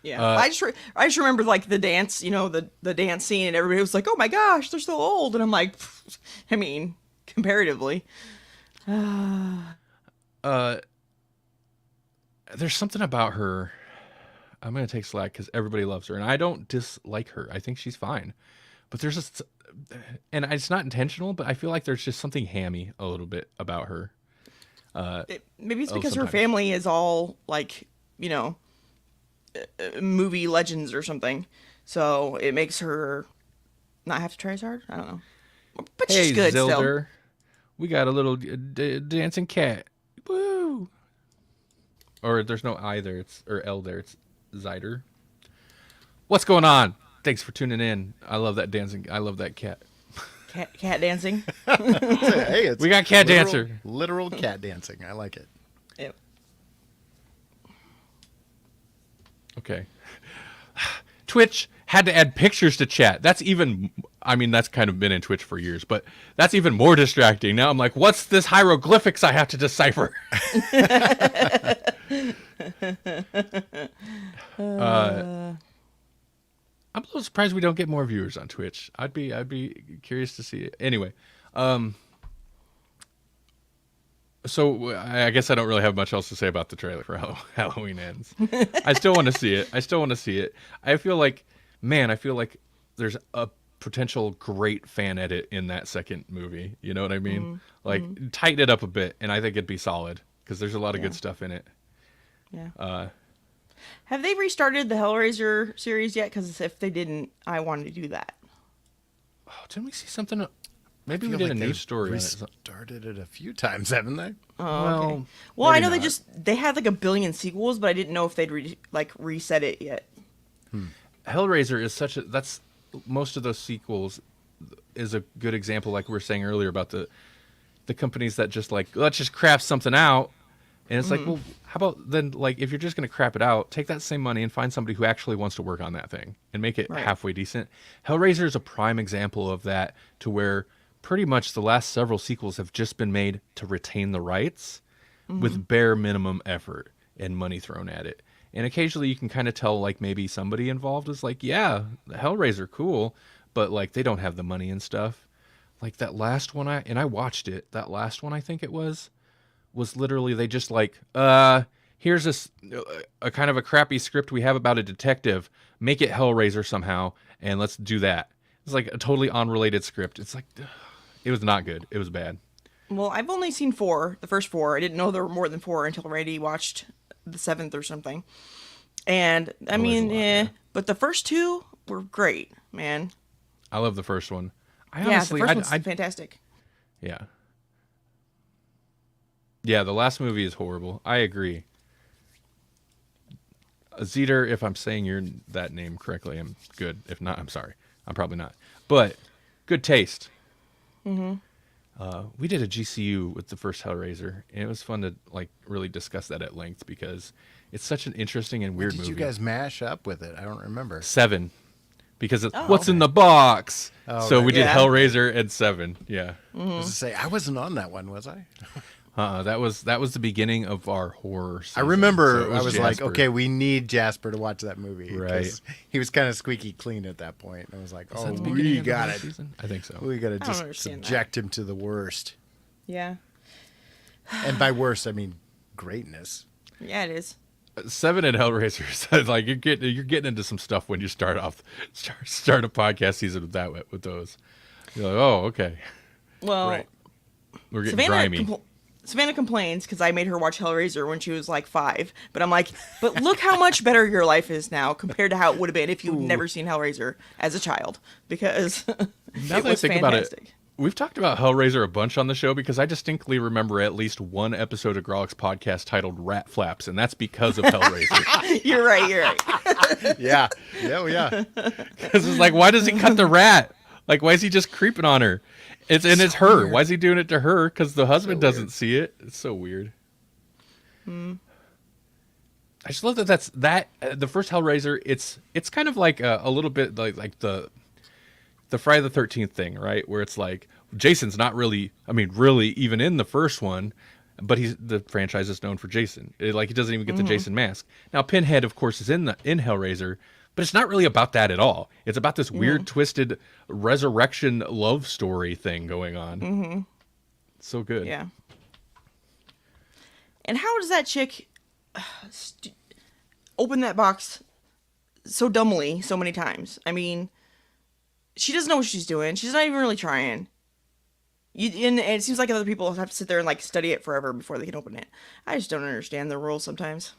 Yeah. I just remember like the dance, the dance scene, and everybody was like, "Oh my gosh, they're so old," and I'm like, I mean, comparatively. There's something about her. I'm gonna take slack because everybody loves her, and I don't dislike her. I think she's fine, but there's just, and it's not intentional, but I feel like there's just something hammy a little bit about her. Maybe it's because her sometimes. family is all like, movie legends or something, so it makes her not have to try as hard. I don't know, but Hey, she's good Zilder, we got a little dancing cat. Woo! Or there's no I there, or L there. It's Zyder. What's going on? Thanks for tuning in. I love that dancing. I love that cat. still. Cat dancing. Hey, it's We got cat literal- dancer. Literal cat dancing. I like it. Yep. Okay. Twitch had to add pictures to chat. That's even, I mean, that's kind of been in Twitch for years, but that's even more distracting. Now I'm like, what's this hieroglyphics I have to decipher? I'm a little surprised we don't get more viewers on Twitch. I'd be curious to see it. Anyway, so I guess I don't really have much else to say about the trailer for Halloween Ends. I still want to see it. I feel like, there's a potential great fan edit in that second movie. You know what I mean? Tighten it up a bit, and I think it'd be solid because there's a lot of good stuff in it. Yeah. Have they restarted the Hellraiser series yet? Because if they didn't, I wanted to do that. Oh, didn't we see something? Maybe we feel did like a they've news story on it. Restarted it a few times, haven't they? Oh, okay. Well, I maybe know not. they had like a billion sequels, but I didn't know if they'd reset it yet. Hellraiser is that's most of those sequels is a good example, like we were saying earlier about the companies that just like, let's just craft something out. And it's like, well, how about then, like, if you're just going to crap it out, take that same money and find somebody who actually wants to work on that thing and make it halfway decent. Hellraiser is a prime example of that, to where pretty much the last several sequels have just been made to retain the rights with bare minimum effort and money thrown at it. And occasionally you can kind of tell, like, maybe somebody involved is like, yeah, the Hellraiser, cool, but, like, they don't have the money and stuff. Like, that last one, I watched it, that last one I think it was literally they just like, here's a kind of a crappy script we have about a detective, make it Hellraiser somehow, and let's do that. It's like a totally unrelated script. It's like, it was not good. It was bad. Well, I've only seen the first 4. I didn't know there were more than 4 until Randy watched the 7th or something. And I mean, but the first 2 were great, man. I love the first one. The first one's fantastic. Yeah. Yeah, the last movie is horrible. I agree. Zeter, if I'm saying that name correctly, I'm good. If not, I'm sorry. I'm probably not. But good taste. We did a GCU with the first Hellraiser, and it was fun to like really discuss that at length because it's such an interesting and weird Did movie. you guys mash up with it? I don't remember. 7, because it's what's in the box. So right. we did Yeah. Hellraiser and 7. Yeah. I was to say I wasn't on that one, was I? That was the beginning of our horror season. I remember So it I was like, Jasper. okay, we need Jasper to watch that movie. 'cause Right. He was kind of squeaky clean at that point. I was like, Is oh, that the we beginning of the got horror it. season? I think so. We got to don't just understand subject him to the worst. Yeah. And by worst, I mean greatness. Yeah, it is. 7 and Hellraiser, like you're getting into some stuff when you start a podcast season with those. You're like, oh, okay, Well, Right. we're getting grimy. Savannah complains because I made her watch Hellraiser when she was like 5. But I'm like, but look how much better your life is now compared to how it would have been if you'd never seen Hellraiser as a child. Because Now it that I was think fantastic. about it, we've talked about Hellraiser a bunch on the show because I distinctly remember at least one episode of Grawlix podcast titled Rat Flaps, and that's because of Hellraiser. You're right. Yeah. Yeah. Because it's like, why does he cut the rat? Like, why is he just creeping on her? It's her. weird. Why is he doing it to her? Because the husband So doesn't weird. see it. It's so weird. I just love that the first Hellraiser. It's kind of like a little bit like the Friday the 13th thing, right? Where it's like Jason's not really, really even in the first one, but the franchise is known for Jason. He doesn't even get the Jason mask. Now Pinhead, of course, is in Hellraiser, but it's not really about that at all. It's about this weird, twisted resurrection love story thing going on. Mm-hmm. So good. Yeah. And how does that chick open that box so dumbly so many times? I mean, she doesn't know what she's doing. She's not even really trying. And it seems like other people have to sit there and like study it forever before they can open it. I just don't understand the rules sometimes.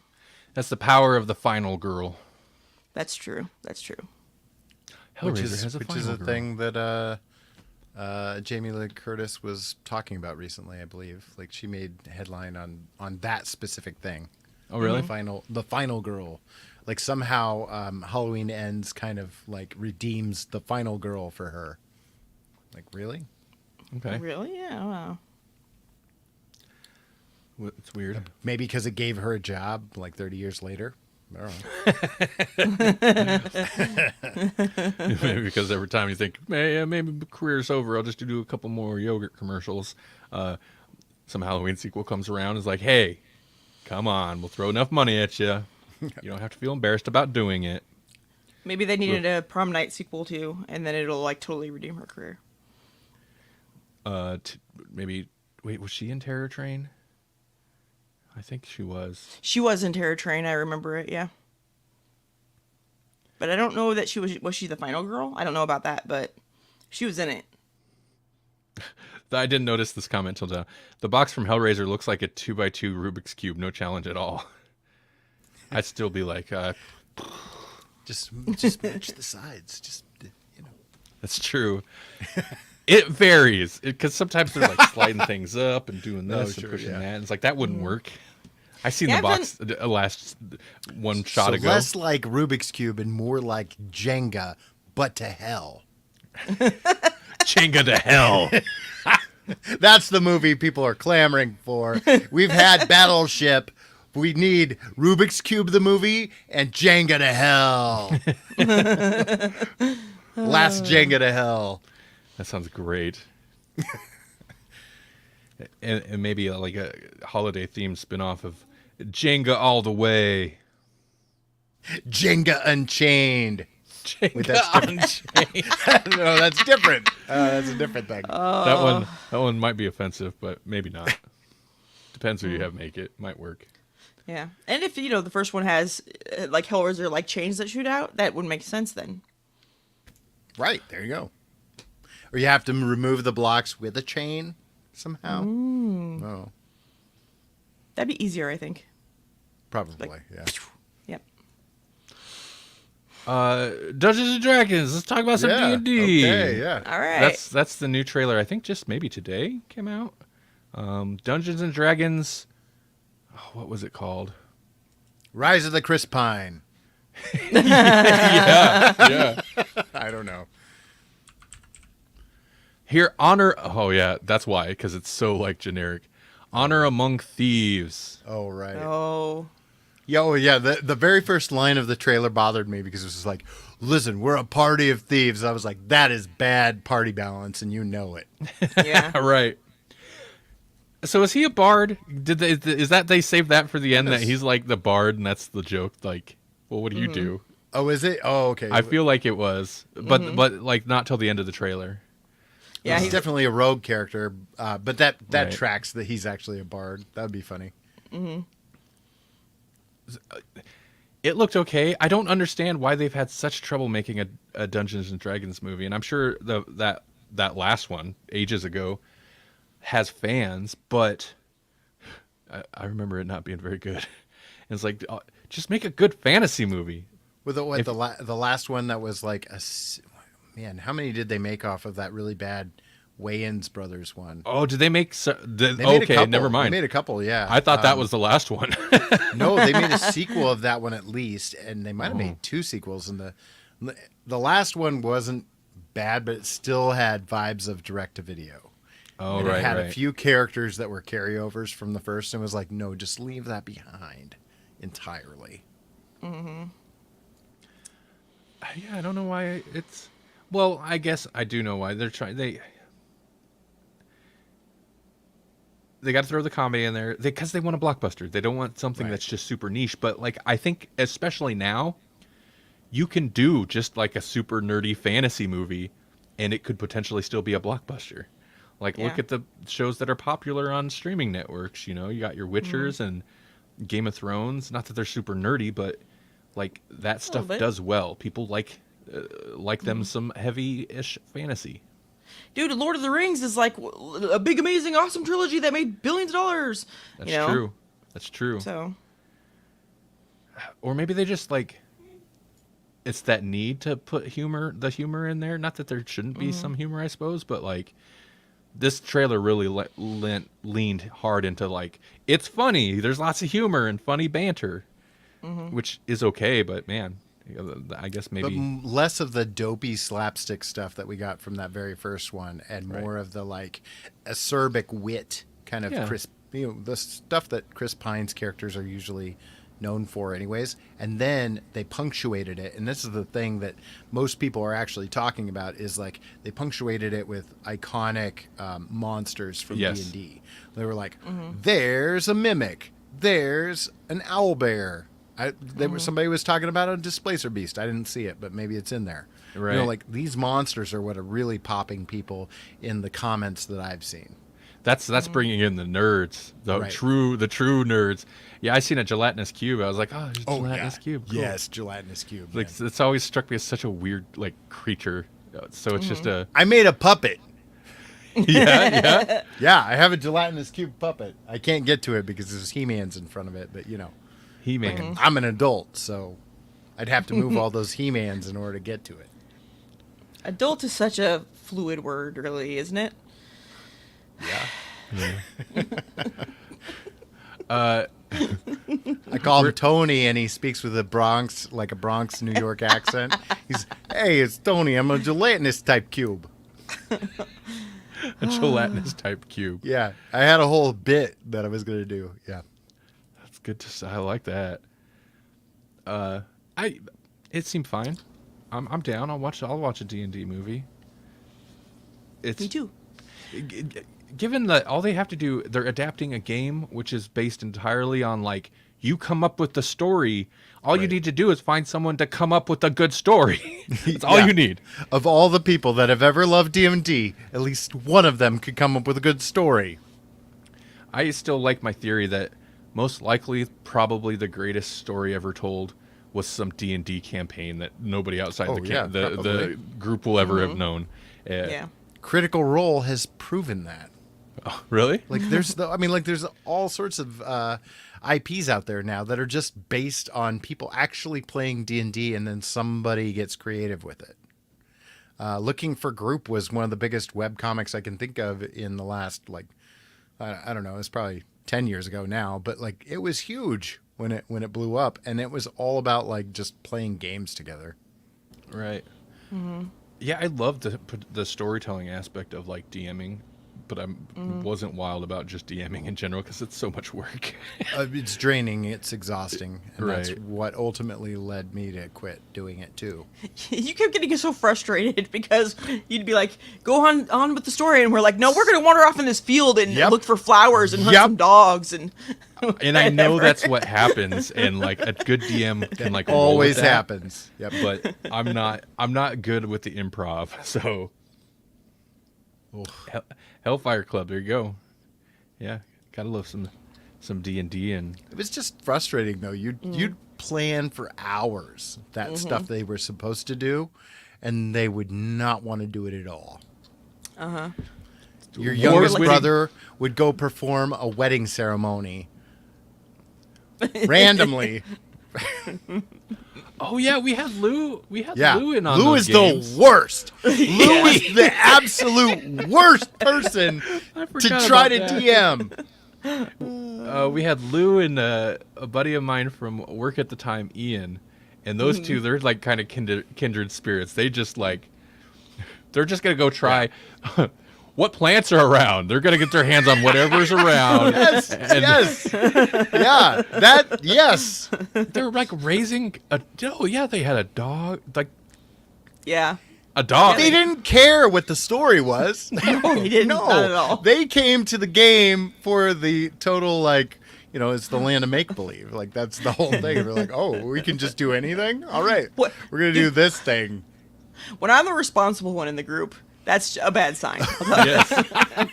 That's the power of the final girl. That's true. That's true. Which is a thing that Jamie Lee Curtis was talking about recently, I believe. Like she made headline on that specific thing. Oh, really? The final girl. Like somehow Halloween Ends kind of like redeems the final girl for her. Like, really? Okay. Really? Yeah. Wow. It's weird. Maybe because it gave her a job like 30 years later. I don't know. Maybe because every time you think, maybe the career's over, I'll just do a couple more yogurt commercials. Some Halloween sequel comes around. It's like, hey, come on, we'll throw enough money at you. You don't have to feel embarrassed about doing it. Maybe they needed a prom night sequel too, and then it'll like totally redeem her career. Wait, was she in Terror Train? I think she was. She was in Terror Train. I remember it. Yeah. But I don't know that she was she the final girl? I don't know about that, but she was in it. I didn't notice this comment till now. The box from Hellraiser looks like a 2x2 Rubik's Cube. No challenge at all. I'd still be like, just match the sides. Just, That's true. It varies because sometimes they're like sliding things up and doing this and pushing that. And it's like that wouldn't work. I seen the box last one shot ago. Less like Rubik's Cube and more like Jenga, but to hell. Jenga to hell. That's the movie people are clamoring for. We've had Battleship. We need Rubik's Cube the movie and Jenga to hell. Last Jenga to hell. That sounds great. and maybe like a holiday themed spin-off of Jenga All the Way. Jenga Unchained. Jenga Unchained. No, that's different. That's a different thing. That one might be offensive, but maybe not. Depends who you have make it. Might work. Yeah. And if, the first one has like Hellraiser like chains that shoot out, that would make sense then. Right. There you go. Or you have to remove the blocks with a chain somehow. Oh. That'd be easier, I think. Probably, like, yeah. Yep. Dungeons and Dragons. Let's talk about some D&D. Okay, yeah. All right. That's the new trailer. I think just maybe today came out. Dungeons and Dragons. Oh, what was it called? Rise of the Crispine. Yeah. I don't know. Here, honor. Oh yeah, that's why, because it's so like generic. Honor among thieves. Oh right. Oh. Yeah. The very first line of the trailer bothered me because it was just like, "Listen, we're a party of thieves." I was like, "That is bad party balance, and you know it." Yeah. Right. So is he a bard? Is that they saved that for the end, that he's like the bard and that's the joke? Like, well, what do you do? Oh, is it? Oh, okay. I feel like it was, but like not till the end of the trailer. Yeah, he's definitely a rogue character, but that Right. tracks that he's actually a bard. That would be funny. Mm-hmm. It looked okay. I don't understand why they've had such trouble making a Dungeons and Dragons movie, and I'm sure that last one ages ago has fans, but I remember it not being very good. And it's like, just make a good fantasy movie. With the last one that was like man, how many did they make off of that really bad Wayans Brothers one? Oh, did they make? They made a couple. Never mind. They made a couple, yeah. I thought that was the last one. No, they made a sequel of that one at least, and they might have made two sequels. And the last one wasn't bad, but it still had vibes of direct to video. Oh, And right, it had right. a few characters that were carryovers from the first, and was like, no, just leave that behind entirely. Yeah, I don't know why it's. Well, I guess I do know why they're trying. They got to throw the comedy in there because they want a blockbuster. They don't want something Right. that's just super niche. But like, I think especially now, you can do just like a super nerdy fantasy movie, and it could potentially still be a blockbuster. Like, look Yeah. at the shows that are popular on streaming networks. You know, you got your Witchers and Game of Thrones. Not that they're super nerdy, but like that stuff bit. does well. People like them some heavy-ish fantasy. Dude, Lord of the Rings is like a big, amazing, awesome trilogy that made billions of dollars. That's you know? true. That's true. So, Or maybe they just like it's that need to put the humor in there. Not that there shouldn't be some humor, I suppose, but like this trailer really leaned hard into like it's funny. There's lots of humor and funny banter, which is okay. But man, I guess But maybe less of the dopey slapstick stuff that we got from that very first one, and Right. more of the like acerbic wit kind of Yeah. Chris, the stuff that Chris Pine's characters are usually known for, anyways. And then they punctuated it, and this is the thing that most people are actually talking about, is like they punctuated it with iconic monsters from Yes. D&D. They were like, "There's a mimic, there's an owlbear." Somebody was talking about a displacer beast. I didn't see it, but maybe it's in there. Right. You know, like these monsters are what are really popping people in the comments that I've seen. that's bringing in the nerds, the Right. true nerds. Yeah, I seen a gelatinous cube. I was like, oh, there's a gelatinous cube. Cool. Yes, gelatinous cube. Like man. it's always struck me as such a weird like creature. So it's just a I made a puppet. yeah. Yeah, I have a gelatinous cube puppet. I can't get to it because there's He-Man's in front of it, but you know, He-Man. I'm an adult, so I'd have to move all those He-Mans in order to get to it. adult is such a fluid word, really, isn't it? I call him Tony, and he speaks with a Bronx New York accent. He's, "Hey, it's Tony. I'm a gelatinous type cube." A gelatinous type cube. Yeah, I had a whole bit that I was gonna do. Yeah, That's good to say. I like that. It seemed fine. I'm down. I'll watch a D&D movie. It's Me too. given that all they have to do, they're adapting a game which is based entirely on like you come up with the story. All you Right. need to do is find someone to come up with a good story. That's all Yeah. you need. Of all the people that have ever loved D&D, at least one of them could come up with a good story. I still like my theory that most likely, probably the greatest story ever told was some D&D campaign that nobody outside Oh, yeah, the probably. group will ever have known. Yeah. Critical Role has proven that. Oh, really? Like there's there's all sorts of IPs out there now that are just based on people actually playing D&D, and then somebody gets creative with it. Looking for Group was one of the biggest web comics I can think of in the last I don't know, it's probably 10 years ago now, but like it was huge when it blew up, and it was all about like just playing games together. Right. Yeah, I love the storytelling aspect of like DMing, but I wasn't wild about just DMing in general because it's so much work. It's draining, it's exhausting, and that's Right. what ultimately led me to quit doing it too. You kept getting so frustrated because you'd be like, "Go on with the story," and we're like, "No, we're gonna wander off in this field and Yep. look for flowers and hunt Yep. some dogs and." And I know whatever. that's what happens, and like a good DM can like roll with Always that, happens. Yep. But I'm not good with the improv, so Hellfire Club, there you go. Yeah, gotta love some D&D and It was just frustrating though. You'd plan for hours that stuff they were supposed to do, and they would not want to do it at all. Your youngest Award-winning- brother would go perform a wedding ceremony randomly. oh yeah, we had Lou Yeah, Lou in on Lou those is games. the worst. Lou is the absolute worst person I to forgot try about to that. DM. We had Lou and a buddy of mine from work at the time, Ian, and those two, they're like kind of kindred spirits. They just like, they're just gonna go try what plants are around. They're gonna get their hands on whatever's around. Yes, yes, yeah, that yes. They're like raising a. Oh yeah, they had a dog. Like Yeah. a dog. They didn't care what the story was. No, he didn't. No, Not at all. they came to the game for the total, like, you know, it's the land of make believe. Like, that's the whole thing. They're like, oh, we can just do anything. All right, What? we're gonna do this thing. When I'm the responsible one in the group, that's a bad sign. I'll tell you.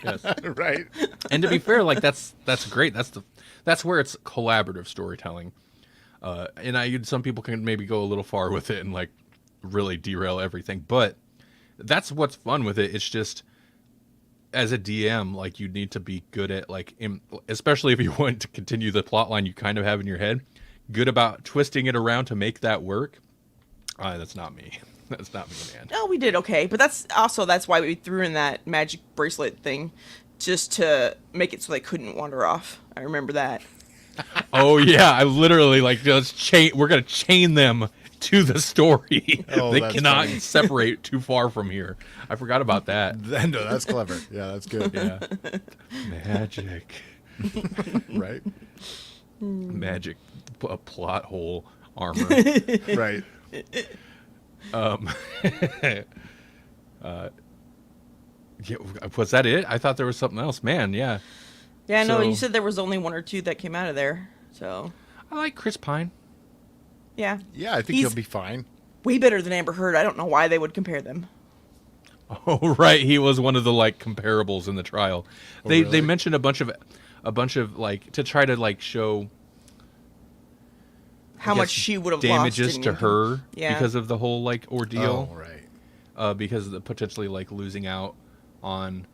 Yes. Right. And to be fair, like that's great. That's where it's collaborative storytelling. And some people can maybe go a little far with it and like really derail everything, but that's what's fun with it. It's just as a DM, like you need to be good at like, especially if you want to continue the plot line you kind of have in your head, good about twisting it around to make that work. That's not me. That's not me, man. No, we did okay, but that's why we threw in that magic bracelet thing, just to make it so they couldn't wander off. I remember that. Oh yeah, I literally like we're gonna chain them to the story. Oh, they that's cannot funny. separate too far from here. I forgot about that. No, that's clever. Yeah, that's good. Yeah, magic, Right. magic, a plot hole armor. Right. Yeah, was that it? I thought there was something else. Man, yeah. Yeah, no, So- you said there was only one or two that came out of there. So, I like Chris Pine. yeah. Yeah, I think He's he'll be fine. way better than Amber Heard. I don't know why they would compare them. Oh right, he was one of the like comparables in the trial. They really? mentioned a bunch of like to try to like show How I much guess, she would have damages lost to in- her Yeah. because of the whole like ordeal. Oh, right. Because of the potentially like losing out on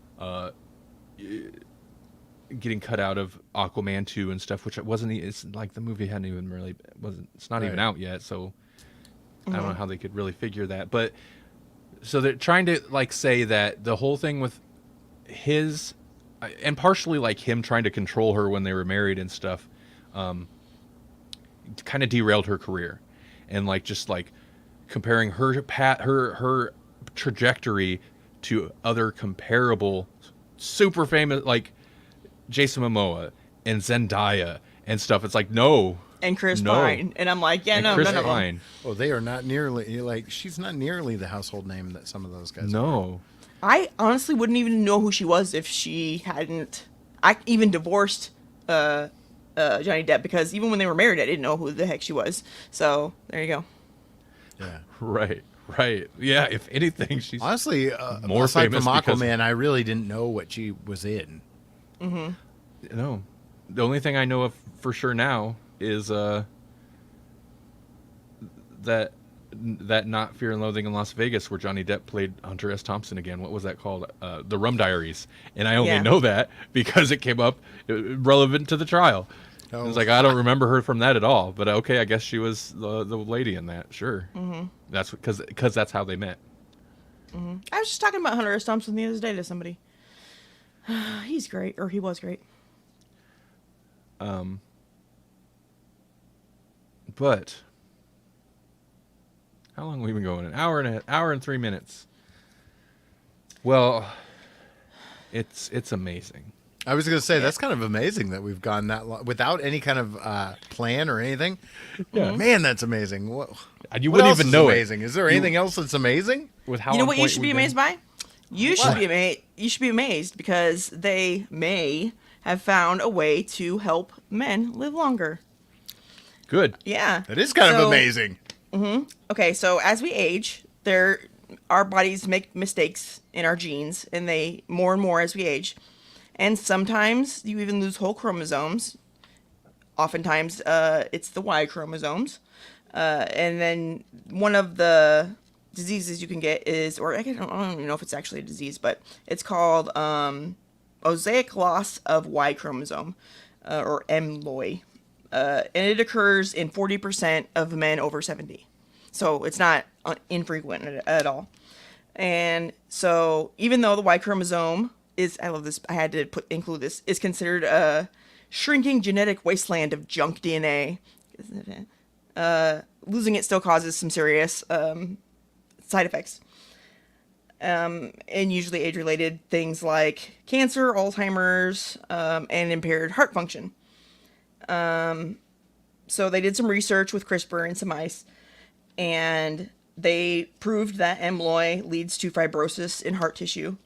getting cut out of Aquaman 2 and stuff, which it wasn't. It's like the movie hadn't even really wasn't. It's not even Right. out yet, so I don't know how they could really figure that. But so they're trying to like say that the whole thing with his and partially like him trying to control her when they were married and stuff, kind of derailed her career, and like just like comparing her her trajectory to other comparable super famous like Jason Momoa and Zendaya and stuff. It's like no. And Chris No. Pine. And I'm like, yeah, And no, Chris none of them. Pine. Oh, they are not nearly like she's not nearly the household name that some of those guys. Are. No. I honestly wouldn't even know who she was if she hadn't. I even divorced Johnny Depp, because even when they were married, I didn't know who the heck she was. So there you go. Yeah. Right. Yeah, if anything, she's Honestly, More aside from famous because- Aquaman, I really didn't know what she was in. no. The only thing I know of for sure now is that not Fear and Loathing in Las Vegas, where Johnny Depp played Hunter S. Thompson again. What was that called? The Rum Diaries. And I only Yeah. know that because it came up relevant to the trial. Oh. It's like I don't remember her from that at all. But okay, I guess she was the lady in that. Sure. That's because that's how they met. I was just talking about Hunter S. Thompson the other day to somebody. He's great, or he was great. But how long have we been going? An hour and 3 minutes. Well, it's amazing. I was going to say that's kind of amazing that we've gone that long without any kind of plan or anything. Yeah. Man, that's amazing. What, And you what wouldn't else even is know amazing? Is there anything else that's amazing? with how You know on what you point should be we've been. amazed by? You should be amazed. You should be amazed because they may have found a way to help men live longer. Good. Yeah. That is kind of So- amazing. Okay, so as we age, our bodies make mistakes in our genes, and they more and more as we age. And sometimes you even lose whole chromosomes. Oftentimes, it's the Y chromosomes. And then one of the diseases you can get is, or I don't even know if it's actually a disease, but it's called mosaic loss of Y chromosome, or MLOY. And it occurs in 40% of men over 70. So it's not infrequent at all. And so even though the Y chromosome is, I love this, I had to include this, is considered a shrinking genetic wasteland of junk DNA, losing it still causes some serious side effects. and usually age-related things like cancer, Alzheimer's, and impaired heart function. So they did some research with CRISPR and some mice, and they proved that amyloid leads to fibrosis in heart tissue.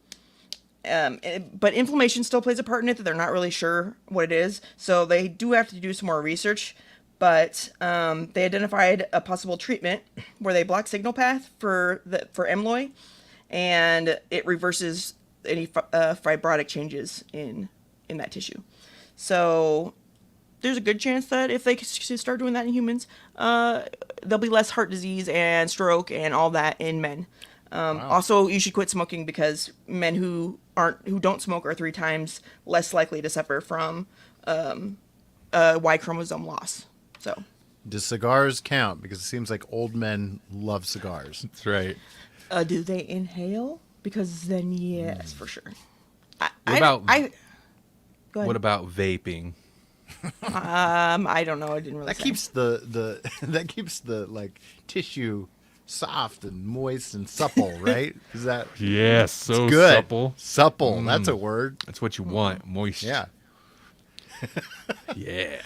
But inflammation still plays a part in it that they're not really sure what it is. So they do have to do some more research. But they identified a possible treatment where they block signal path for amyloid, and it reverses any fibrotic changes in that tissue. So there's a good chance that if they start doing that in humans, there'll be less heart disease and stroke and all that in men. Wow. Also, you should quit smoking because men who don't smoke are 3 times less likely to suffer from Y chromosome loss. So, Does cigars count? Because it seems like old men love cigars. That's right. do they inhale? Because then yes, for sure. Go ahead. What about vaping? I don't know. I didn't really. That say. keeps the that keeps the like tissue soft and moist and supple, right? Is that Yes, so good? supple. Supple. That's a word. That's what you want. Moist. Yeah. Yeah.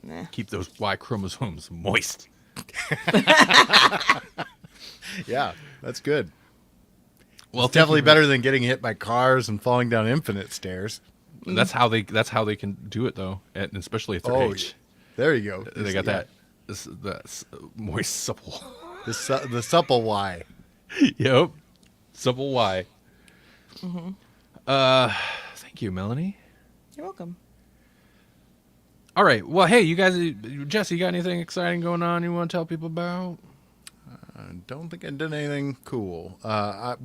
Nah. Keep those Y chromosomes moist. Yeah. That's good. Well, It's definitely better than getting hit by cars and falling down infinite stairs. That's how they can do it though, and especially at their age. There you go. They got Yeah. that moist supple. The supple Y. Yep. Supple Y. Thank you, Melanie. You're welcome. All right. Well, hey, you guys, Jesse, you got anything exciting going on you want to tell people about? I don't think I did anything cool. I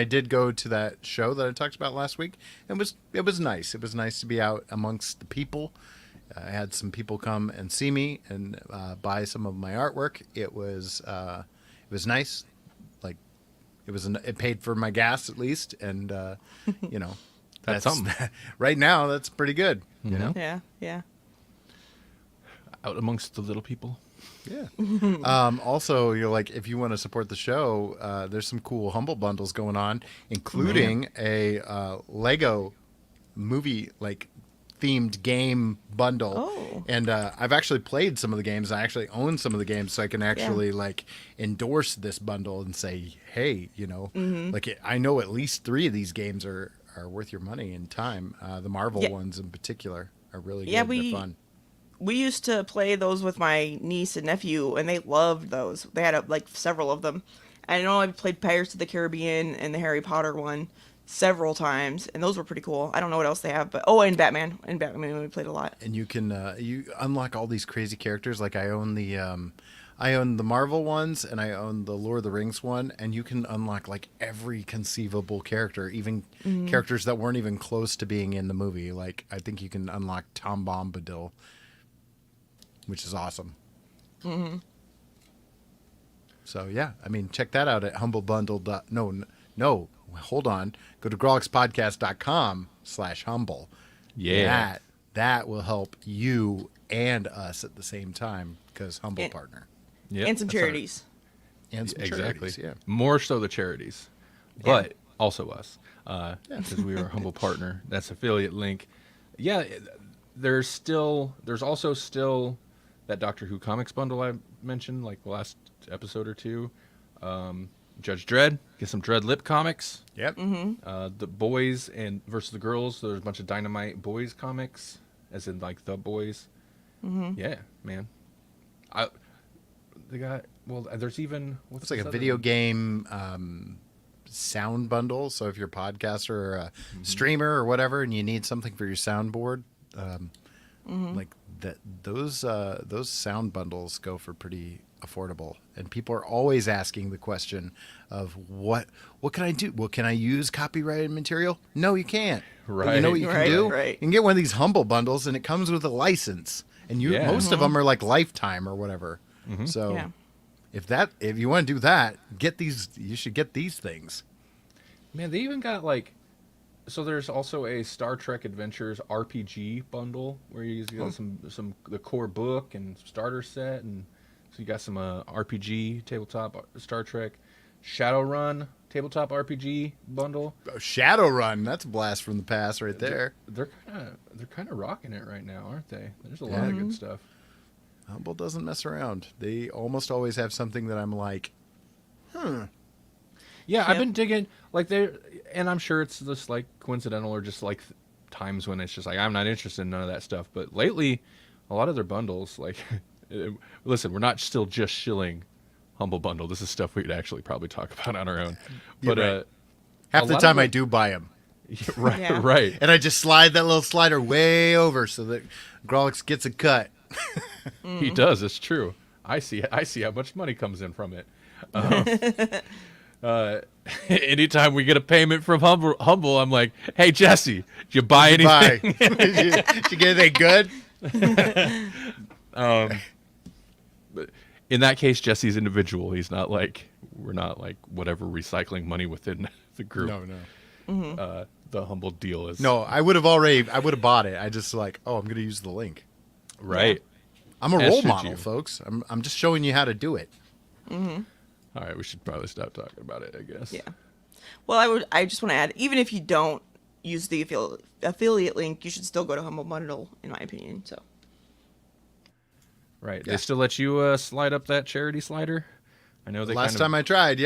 did go to that show that I talked about last week. It was nice. It was nice to be out amongst the people. I had some people come and see me and buy some of my artwork. It was nice. Like it paid for my gas at least, and That's something. Right now, that's pretty good. You know. Yeah. Out amongst the little people. Yeah. Also, if you want to support the show, there's some cool Humble bundles going on, including a Lego movie themed game bundle. Oh. And I've actually played some of the games. I actually own some of the games, so I can actually endorse this bundle and say, hey, I know at least 3 of these games are worth your money and time. The Marvel ones in particular are really good. They're fun. We used to play those with my niece and nephew, and they loved those. They had several of them. I know I've played Pirates of the Caribbean and the Harry Potter one several times, and those were pretty cool. I don't know what else they have, but and Batman. And Batman we played a lot. And you can you unlock all these crazy characters. Like I own the Marvel ones, and I own the Lord of the Rings one, and you can unlock every conceivable character, even characters that weren't even close to being in the movie. Like I think you can unlock Tom Bombadil, which is awesome. Mm-hmm. So yeah, check that out at humblebundle. No, hold on. Go to grawlixpodcast.com/humble. Yeah. That will help you and us at the same time because Humble partner. Yep, And some charities. And some exactly. charities, yeah. More so the charities, but also us, because we are a Humble partner. That's affiliate link. Yeah, there's also still that Doctor Who comics bundle I mentioned the last episode or two. Judge Dredd, get some Dredd Lip comics. Yep. The boys and versus the girls. There's a bunch of Dynamite boys comics, as in the boys. Yeah, man. There's even It's like a video game sound bundle. So if you're a podcaster or a streamer or whatever, and you need something for your soundboard, those sound bundles go for pretty affordable. And people are always asking the question of what can I do? Well, can I use copyrighted material? No, you can't. Right. But you know what you can do? Right. You can get one of these Humble bundles, and it comes with a license. And most of them are lifetime or whatever. So if you want to do that, get these. You should get these things. Man, they even got so there's also a Star Trek Adventures RPG bundle where you get some the core book and starter set, and so you got some RPG tabletop Star Trek. Shadowrun tabletop RPG bundle. Oh, Shadowrun, that's a blast from the past right there. They're kind of rocking it right now, aren't they? There's a lot of good stuff. Humble doesn't mess around. They almost always have something that I'm like, Yeah, I've been digging and I'm sure it's just like coincidental or just like times when it's just like I'm not interested in none of that stuff. But lately, a lot of their bundles, like, listen, we're not still just shilling Humble Bundle. This is stuff we could actually probably talk about on our own. But right. Half the time I do buy them. Right, Yeah. right. And I just slide that little slider way over so that Grawlix gets a cut. He does. It's true. I see how much money comes in from it. Anytime we get a payment from Humble, I'm like, "Hey Jesse, did you buy anything? Did you get anything good?" But in that case, Jesse's individual. He's not like we're not like whatever recycling money within the group. No. The Humble deal is No, I would have bought it. I just like, I'm going to use the link. right. I'm a As role should model, you. folks. I'm just showing you how to do it. All right, we should probably stop talking about it, I guess. Yeah. Well, I just want to add, even if you don't use the affiliate link, you should still go to Humble Bundle, in my opinion. So. Right. Yeah. They still let you slide up that charity slider? I know they Last time I tried,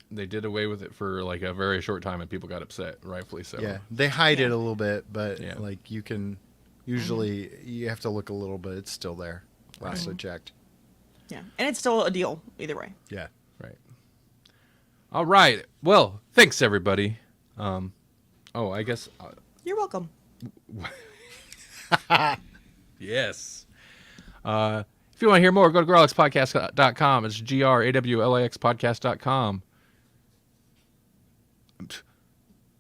they did away with it for like a very short time and people got upset, rightfully so. Yeah, they hide it a little bit, but Yeah. like you can usually you have to look a little bit. It's still there. Last I checked. Yeah. And it's still a deal, either way. Yeah. Right. All right. Well, thanks everybody. I guess You're welcome. yes. If you want to hear more, go to grawlixpodcast.com. It's GRAWLAX podcast.com.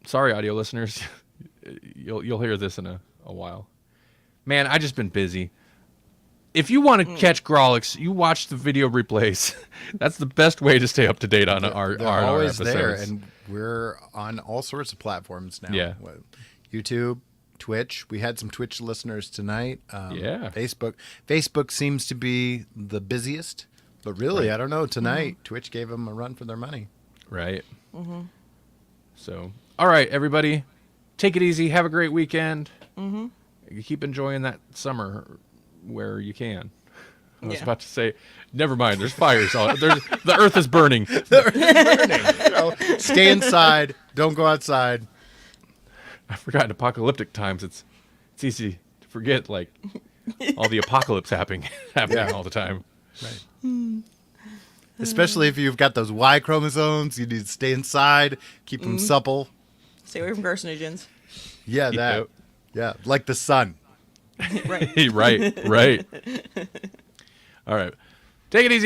Sorry, audio listeners. You'll hear this in a while. Man, I just been busy. If you want to catch Grawlix, you watch the video replays. That's the best way to stay up to date on our always episodes. there, and we're on all sorts of platforms now. Yeah. YouTube, Twitch. We had some Twitch listeners tonight. Yeah. Facebook seems to be the busiest, but really, I don't know. Tonight, Twitch gave them a run for their money. Right. So, all right, everybody, take it easy. Have a great weekend. Keep enjoying that summer where you can. I was about to say, never mind. There's fires. The earth is burning. Stay inside. Don't go outside. I forgot in apocalyptic times. It's easy to forget like all the apocalypse happening all the time. Right. Especially if you've got those Y chromosomes, you need to stay inside, keep them supple. Stay away from carcinogens. Yeah, that. Yep. Yeah, like the sun. Right. right. All right. Take it easy, everybody.